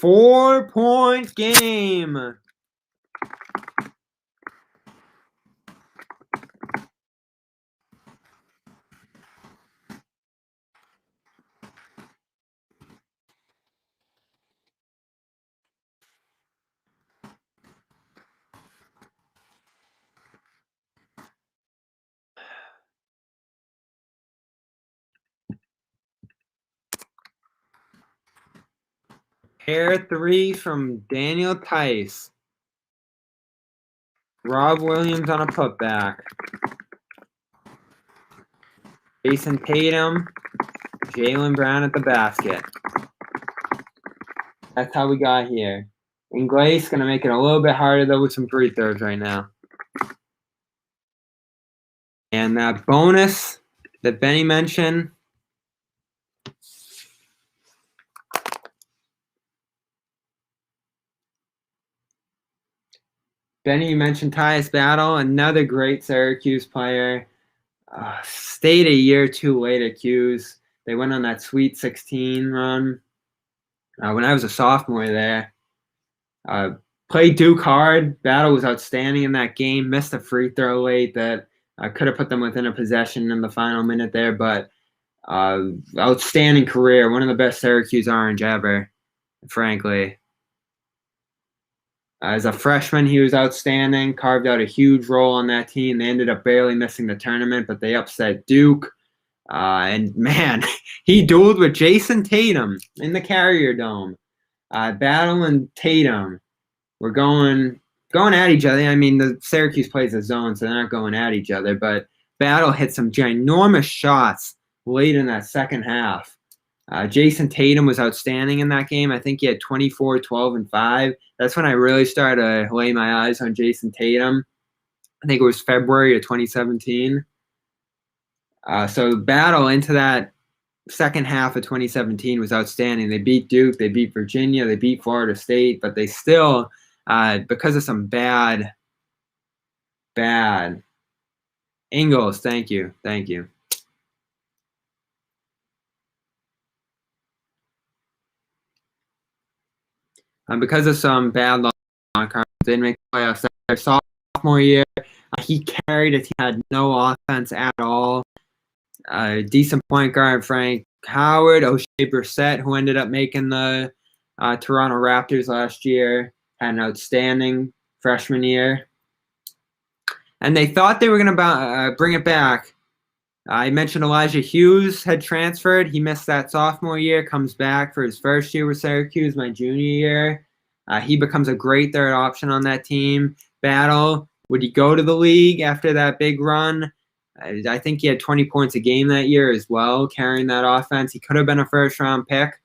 4-point game. Pair three from Daniel Tice. Rob Williams on a putback. Jayson Tatum. Jaylen Brown at the basket. That's how we got here. Ingles going to make it a little bit harder, though, with some free throws right now. And that bonus that Benny mentioned. Benny, you mentioned Tyus Battle, another great Syracuse player. Stayed a year too late at Q's. They went on that Sweet 16 run. When I was a sophomore there, played Duke hard. Battle was outstanding in that game. Missed a free throw late that could have put them within a possession in the final minute there, but outstanding career. One of the best Syracuse Orange ever, frankly. As a freshman, he was outstanding, carved out a huge role on that team. They ended up barely missing the tournament, but they upset Duke. And, man, he dueled with Jayson Tatum in the Carrier Dome. Battle and Tatum were going at each other. I mean, the Syracuse plays a zone, so they're not going at each other. But Battle hit some ginormous shots late in that second half. Jayson Tatum was outstanding in that game. I think he had 24, 12, and 5. That's when I really started to lay my eyes on Jayson Tatum. I think it was February of 2017. So the battle into that second half of 2017 was outstanding. They beat Duke, they beat Virginia, they beat Florida State, but they still, because of some bad Ingles, thank you. Because of some bad luck, didn't make the playoffs their sophomore year. He carried it. He had no offense at all. Decent point guard, Frank Howard, O'Shea Brissett, who ended up making the Toronto Raptors last year, had an outstanding freshman year. And they thought they were going to bring it back. I mentioned Elijah Hughes had transferred. He missed that sophomore year, comes back for his first year with Syracuse, my junior year. He becomes a great third option on that team. Battle, would he go to the league after that big run? I think he had 20 points a game that year as well, carrying that offense. He could have been a first-round pick.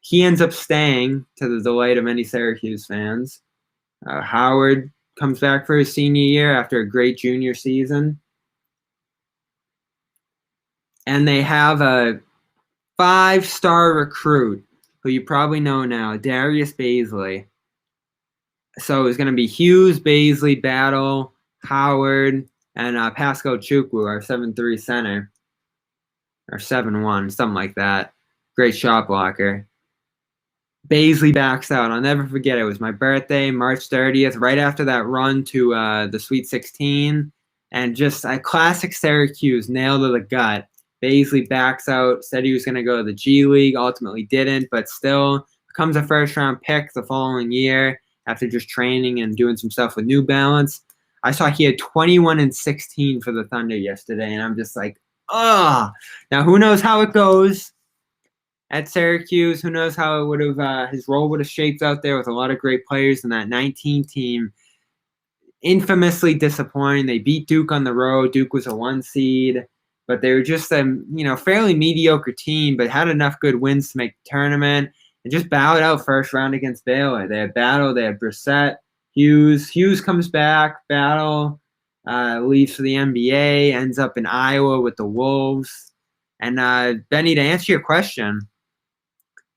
He ends up staying, to the delight of many Syracuse fans. Howard comes back for his senior year after a great junior season. And they have a 5-star recruit who you probably know now, Darius Baisley. So it's going to be Hughes, Baisley, Battle, Howard, and Pascal Chukwu, our 7'3" center. Or 7'1", something like that. Great shot blocker. Baisley backs out. I'll never forget it. It was my birthday, March 30th, right after that run to the Sweet 16. And just a classic Syracuse, nail to the gut. Baisley backs out, said he was going to go to the G League, ultimately didn't, but still becomes a first-round pick the following year after just training and doing some stuff with New Balance. I saw he had 21 and 16 for the Thunder yesterday, and I'm just like, ugh. Now, who knows how it goes at Syracuse? Who knows how it would have his role would have shaped out there with a lot of great players in that 19 team. Infamously disappointing. They beat Duke on the road. Duke was a 1 seed, but they were just a fairly mediocre team, but had enough good wins to make the tournament and just bowed out first round against Baylor. They had Battle, they had Brissett, Hughes. Hughes comes back. Battle leaves for the NBA, ends up in Iowa with the Wolves. And Benny, to answer your question,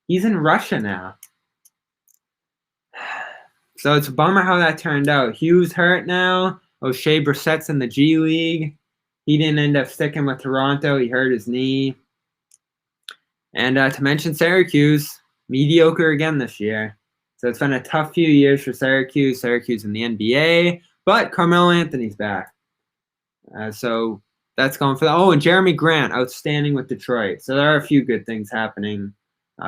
he's in Russia now. So it's a bummer how that turned out. Hughes hurt now. O'Shea Brissett's in the G League. He didn't end up sticking with Toronto. He hurt his knee. And to mention Syracuse, mediocre again this year. So it's been a tough few years for Syracuse. Syracuse in the NBA. But Carmelo Anthony's back. So that's going for that. Oh, and Jeremy Grant, outstanding with Detroit. So there are a few good things happening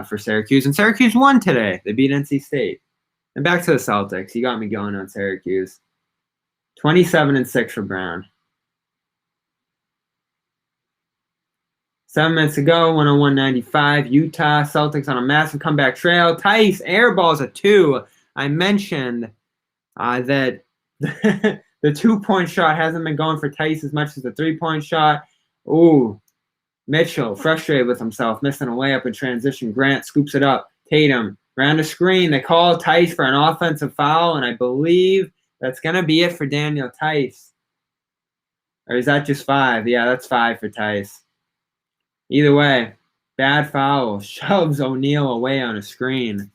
for Syracuse. And Syracuse won today. They beat NC State. And back to the Celtics. You got me going on Syracuse. 27-6 for Brown. 7 minutes ago, 101-95. Utah Celtics on a massive comeback trail. Tice airballs a 2. I mentioned that the 2-point shot hasn't been going for Tice as much as the 3-point shot. Ooh, Mitchell frustrated with himself, missing a layup in transition. Grant scoops it up. Tatum around the screen. They call Tice for an offensive foul, and I believe that's going to be it for Daniel Tice. Or is that just 5? Yeah, that's 5 for Tice. Either way, bad foul. Shoves O'Neal away on a screen.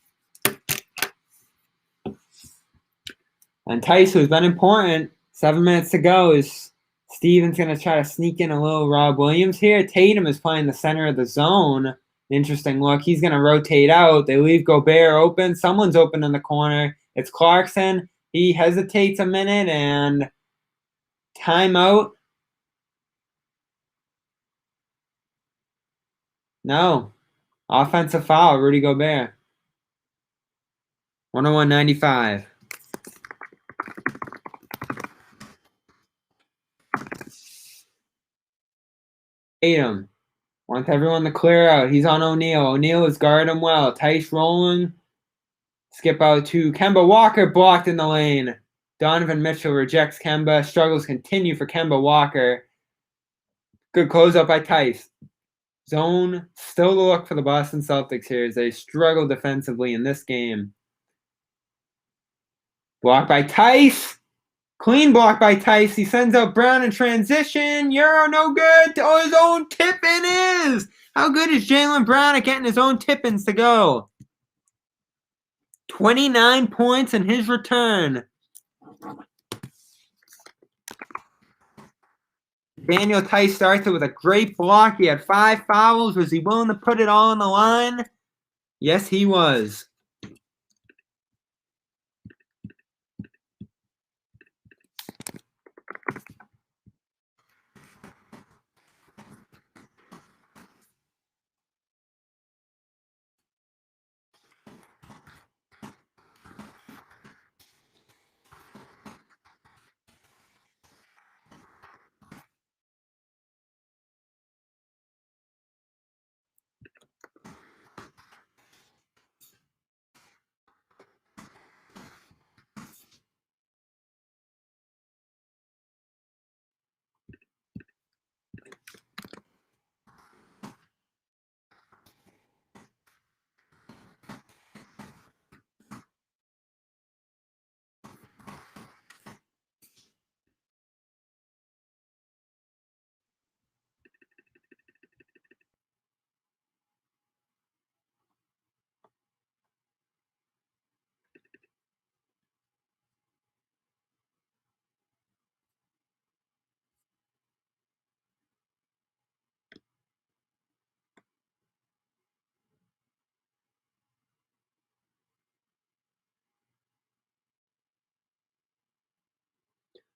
And Tice, who's been important, 7 minutes to go, is Stevens going to try to sneak in a little Rob Williams here. Tatum is playing the center of the zone. Interesting look. He's going to rotate out. They leave Gobert open. Someone's open in the corner. It's Clarkson. He hesitates a minute and timeout. No. Offensive foul, Rudy Gobert. 101-95. Tatum wants everyone to clear out. He's on O'Neal. O'Neal is guarding him well. Tice rolling. Skip out to Kemba Walker, blocked in the lane. Donovan Mitchell rejects Kemba. Struggles continue for Kemba Walker. Good closeout by Tice. Zone still the look for the Boston Celtics here as they struggle defensively in this game. Block by Tice. Clean block by Tice. He sends out Brown in transition. You're no good. Oh, his own tip-in is. How good is Jaylen Brown at getting his own tip-ins to go? 29 points in his return. Daniel Tice starts it with a great block. He had 5 fouls. Was he willing to put it all on the line? Yes, he was.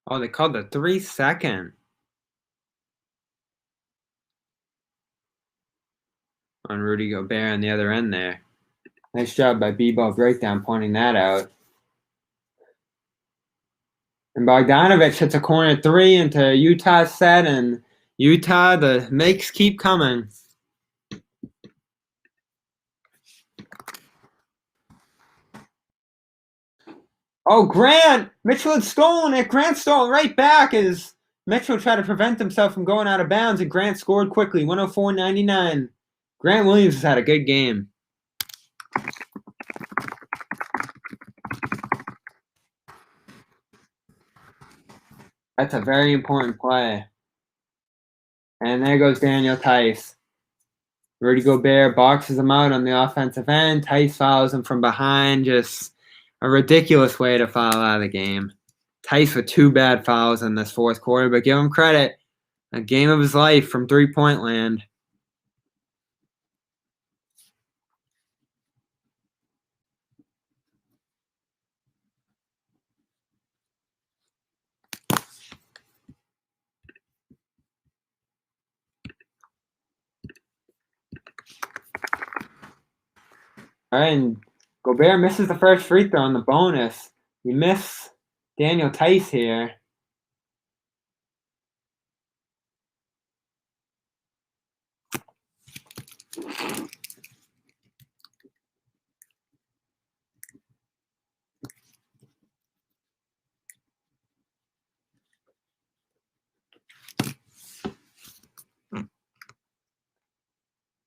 Oh, they called the 3-second on Rudy Gobert on the other end there. Nice job by B-Ball Breakdown pointing that out. And Bogdanovich hits a corner three into Utah's set, and Utah, the makes keep coming. Oh, Grant! Mitchell had stolen it. Grant stole it right back as Mitchell tried to prevent himself from going out of bounds, and Grant scored quickly, 104-99. Grant Williams has had a good game. That's a very important play. And there goes Daniel Theis. Rudy Gobert boxes him out on the offensive end. Theis fouls him from behind. Just a ridiculous way to foul out of the game. Theis with 2 bad fouls in this fourth quarter, but give him credit. A game of his life from three-point land. All right, and Gobert misses the first free throw on the bonus. You miss Daniel Theis here.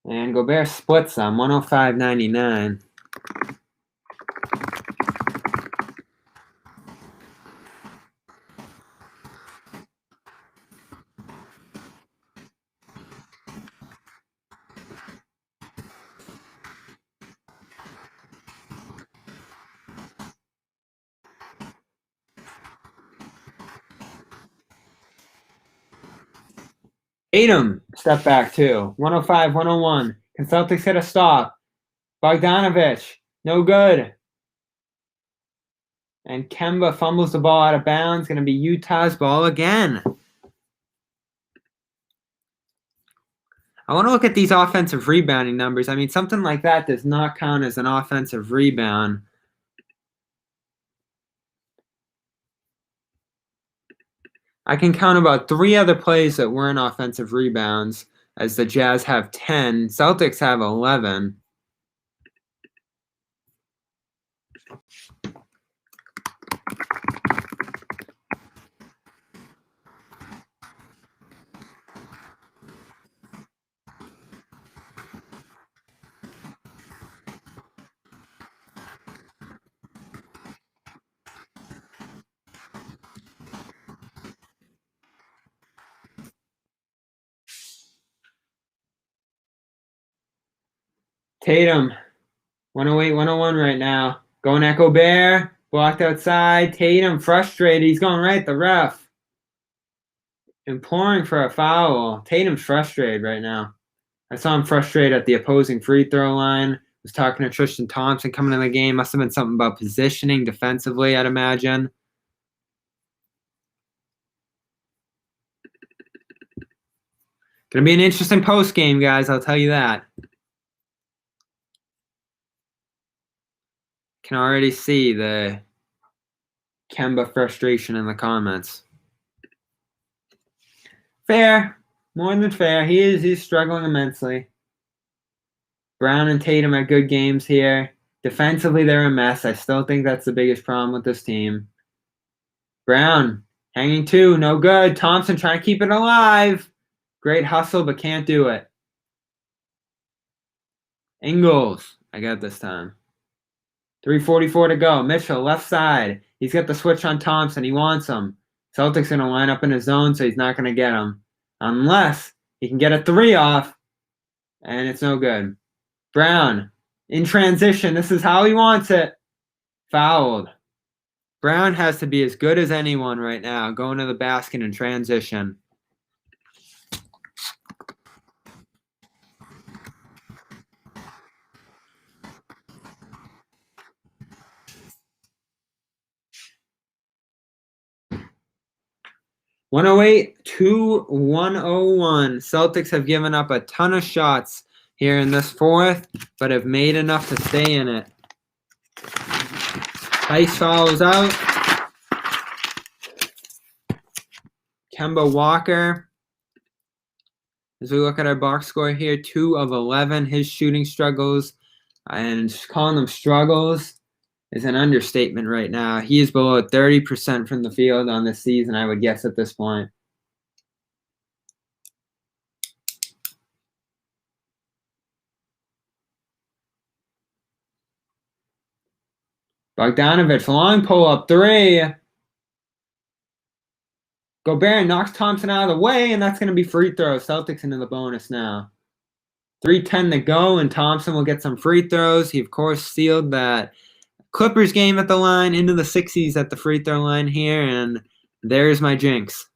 And Gobert splits them, 105-99. Tatum, step back too. 105-101. Can Celtics hit a stop? Bogdanovich, no good. And Kemba fumbles the ball out of bounds. Going to be Utah's ball again. I want to look at these offensive rebounding numbers. I mean, something like that does not count as an offensive rebound. I can count about 3 other plays that weren't offensive rebounds, as the Jazz have 10. Celtics have 11. Tatum, 108-101 right now. Going at Gobert, blocked outside. Tatum frustrated. He's going right at the ref. Imploring for a foul. Tatum's frustrated right now. I saw him frustrated at the opposing free throw line. Was talking to Tristan Thompson coming in the game. Must have been something about positioning defensively, I'd imagine. Gonna be an interesting post game, guys. I'll tell you that. Can already see the Kemba frustration in the comments. Fair, more than fair. He's struggling immensely. Brown and Tatum had good games here. Defensively, they're a mess. I still think that's the biggest problem with this team. Brown hanging 2, no good. Thompson trying to keep it alive. Great hustle, but can't do it. Ingles, I got this time. 3:44 to go. Mitchell, left side. He's got the switch on Thompson. He wants him. Celtics going to line up in his zone, so he's not going to get him. Unless he can get a 3 off, and it's no good. Brown, in transition. This is how he wants it. Fouled. Brown has to be as good as anyone right now, going to the basket in transition. 108 to 101. Celtics have given up a ton of shots here in this fourth, but have made enough to stay in it. Ice follows out. Kemba Walker. As we look at our box score here, 2 of 11. His shooting struggles, and calling them struggles is an understatement right now. He is below 30% from the field on this season, I would guess, at this point. Bogdanovich, long pull-up three. Gobert knocks Thompson out of the way, and that's going to be free throws. Celtics into the bonus now. 3:10 to go, and Thompson will get some free throws. He, of course, sealed that Clippers game at the line, into the 60s at the free throw line here, and there's my jinx.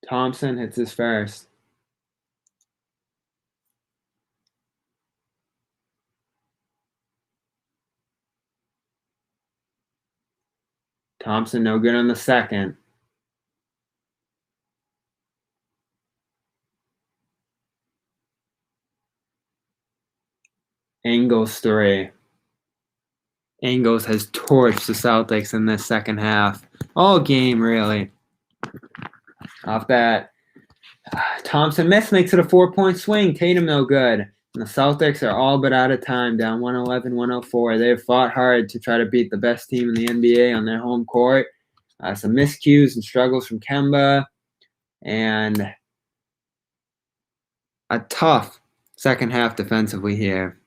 Thompson hits his first. Thompson no good on the second. Ingles three. Ingles has torched the Celtics in this second half. All game, really. Off that Thompson miss makes it a 4-point swing. Tatum no good. And the Celtics are all but out of time, down 111, 104. They have fought hard to try to beat the best team in the NBA on their home court. Some miscues and struggles from Kemba. And a tough second half defensively here.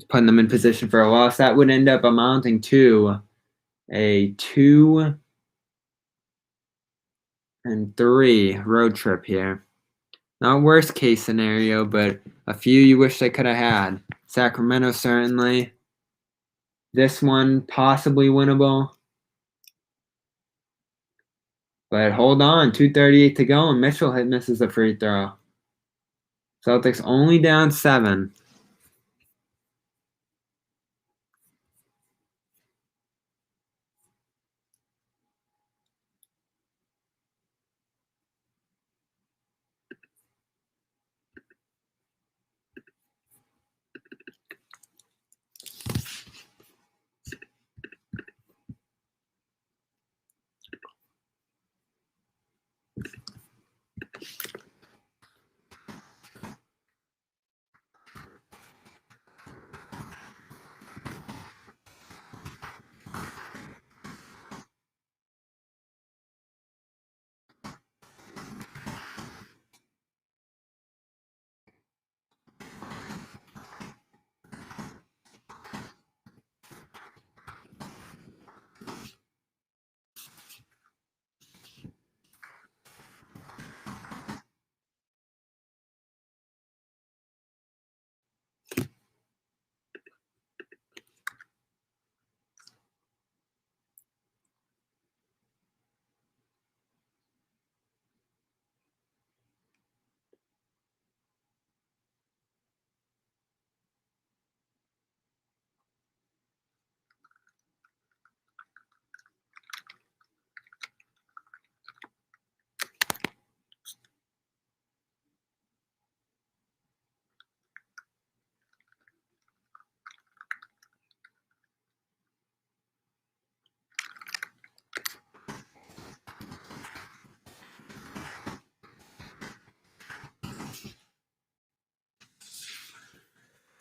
Putting them in position for a loss. That would end up amounting to a 2-3 road trip here. Not worst case scenario, but a few you wish they could have had. Sacramento certainly. This one possibly winnable. But hold on, 2:38 to go, and Mitchell misses a free throw. Celtics only down 7.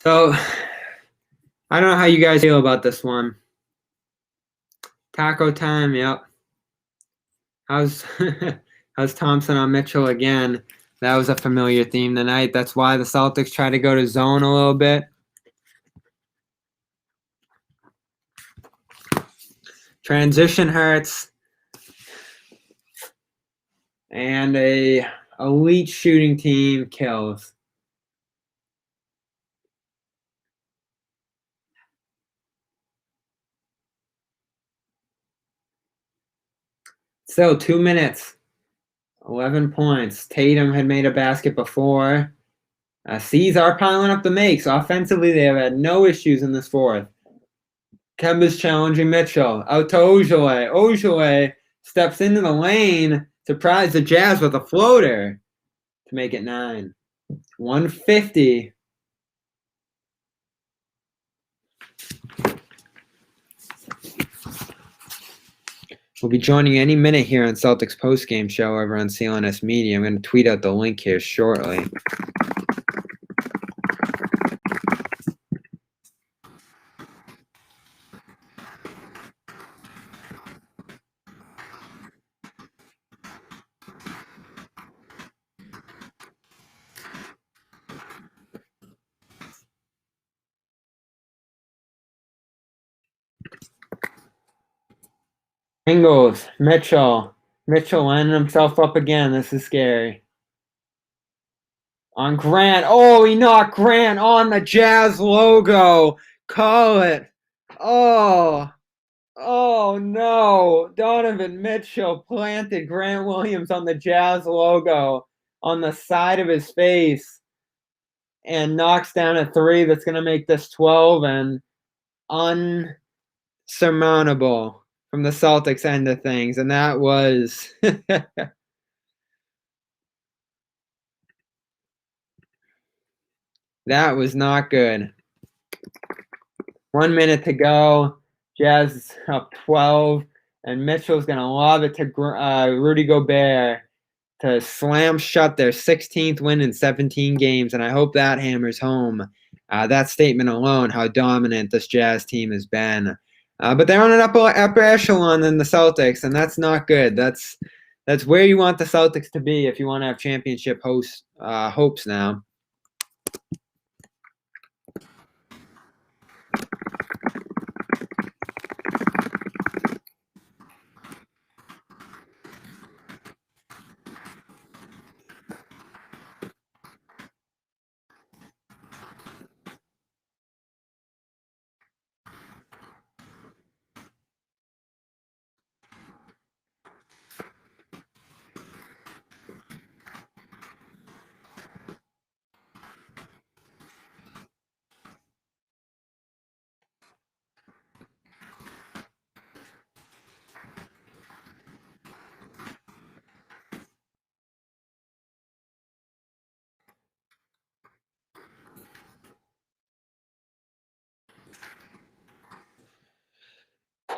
So, I don't know how you guys feel about this one. Taco time, yep. How's Thompson on Mitchell again? That was a familiar theme tonight. That's why the Celtics try to go to zone a little bit. Transition hurts. And a elite shooting team kills. Still 2 minutes. 11 points. Tatum had made a basket before. C's are piling up the makes. Offensively, they have had no issues in this fourth. Kemba's challenging Mitchell. Out to Ojale. Ojale steps into the lane. Surprise the Jazz with a floater to make it 9. 150. We'll be joining any minute here on Celtics postgame show over on CLNS Media. I'm going to tweet out the link here shortly. Ingles, Mitchell lining himself up again. This is scary. On Grant. Oh, he knocked Grant on the Jazz logo. Call it. Oh no. Donovan Mitchell planted Grant Williams on the Jazz logo on the side of his face and knocks down a 3 that's going to make this 12 and unsurmountable from the Celtics end of things. And that was that was not good. 1 minute to go. Jazz up 12, and Mitchell's going to lob it to Rudy Gobert to slam shut their 16th win in 17 games, and I hope that hammers home that statement alone, how dominant this Jazz team has been. But they're on an upper echelon than the Celtics, and that's not good. That's where you want the Celtics to be if you want to have championship hopes now.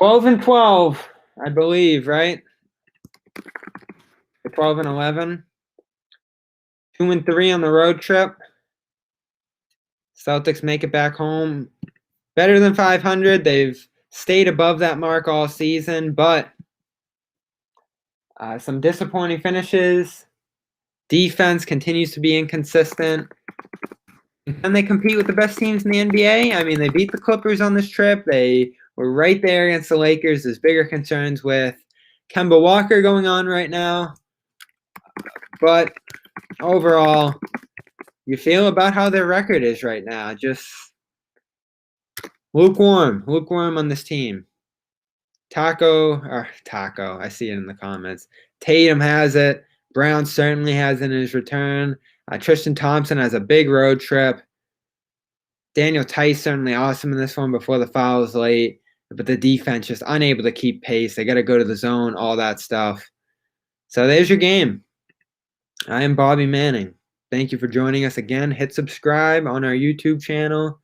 And 12, I believe, right? 12 and 11. 2 and 3 on the road trip. Celtics make it back home. Better than 500. They've stayed above that mark all season, but some disappointing finishes. Defense continues to be inconsistent. And they compete with the best teams in the NBA. I mean, they beat the Clippers on this trip. They were right there against the Lakers. There's bigger concerns with Kemba Walker going on right now. But overall, you feel about how their record is right now. Just lukewarm on this team. Taco, I see it in the comments. Tatum has it. Brown certainly has it in his return. Tristan Thompson has a big road trip. Daniel Tice certainly awesome in this one before the foul was late. But the defense just unable to keep pace. They got to go to the zone, all that stuff. So there's your game. I am Bobby Manning. Thank you for joining us again. Hit subscribe on our YouTube channel.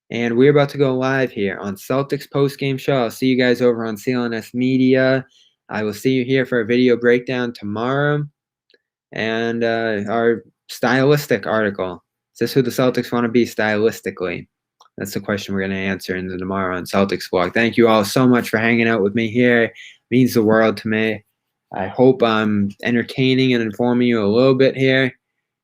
And we're about to go live here on Celtics postgame show. I'll see you guys over on CLNS Media. I will see you here for a video breakdown tomorrow and our stylistic article. Is this who the Celtics want to be stylistically? That's the question we're going to answer in the tomorrow on Celtics Blog. Thank you all so much for hanging out with me here. It means the world to me. I hope I'm entertaining and informing you a little bit here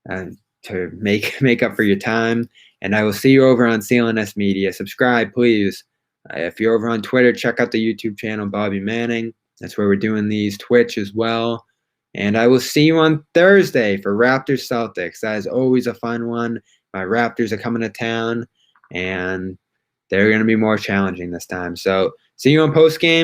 to make up for your time. And I will see you over on CLNS Media. Subscribe, please. If you're over on Twitter, check out the YouTube channel, Bobby Manning. That's where we're doing these. Twitch as well. And I will see you on Thursday for Raptors Celtics. That is always a fun one. My Raptors are coming to town, and they're going to be more challenging this time. So see you on postgame.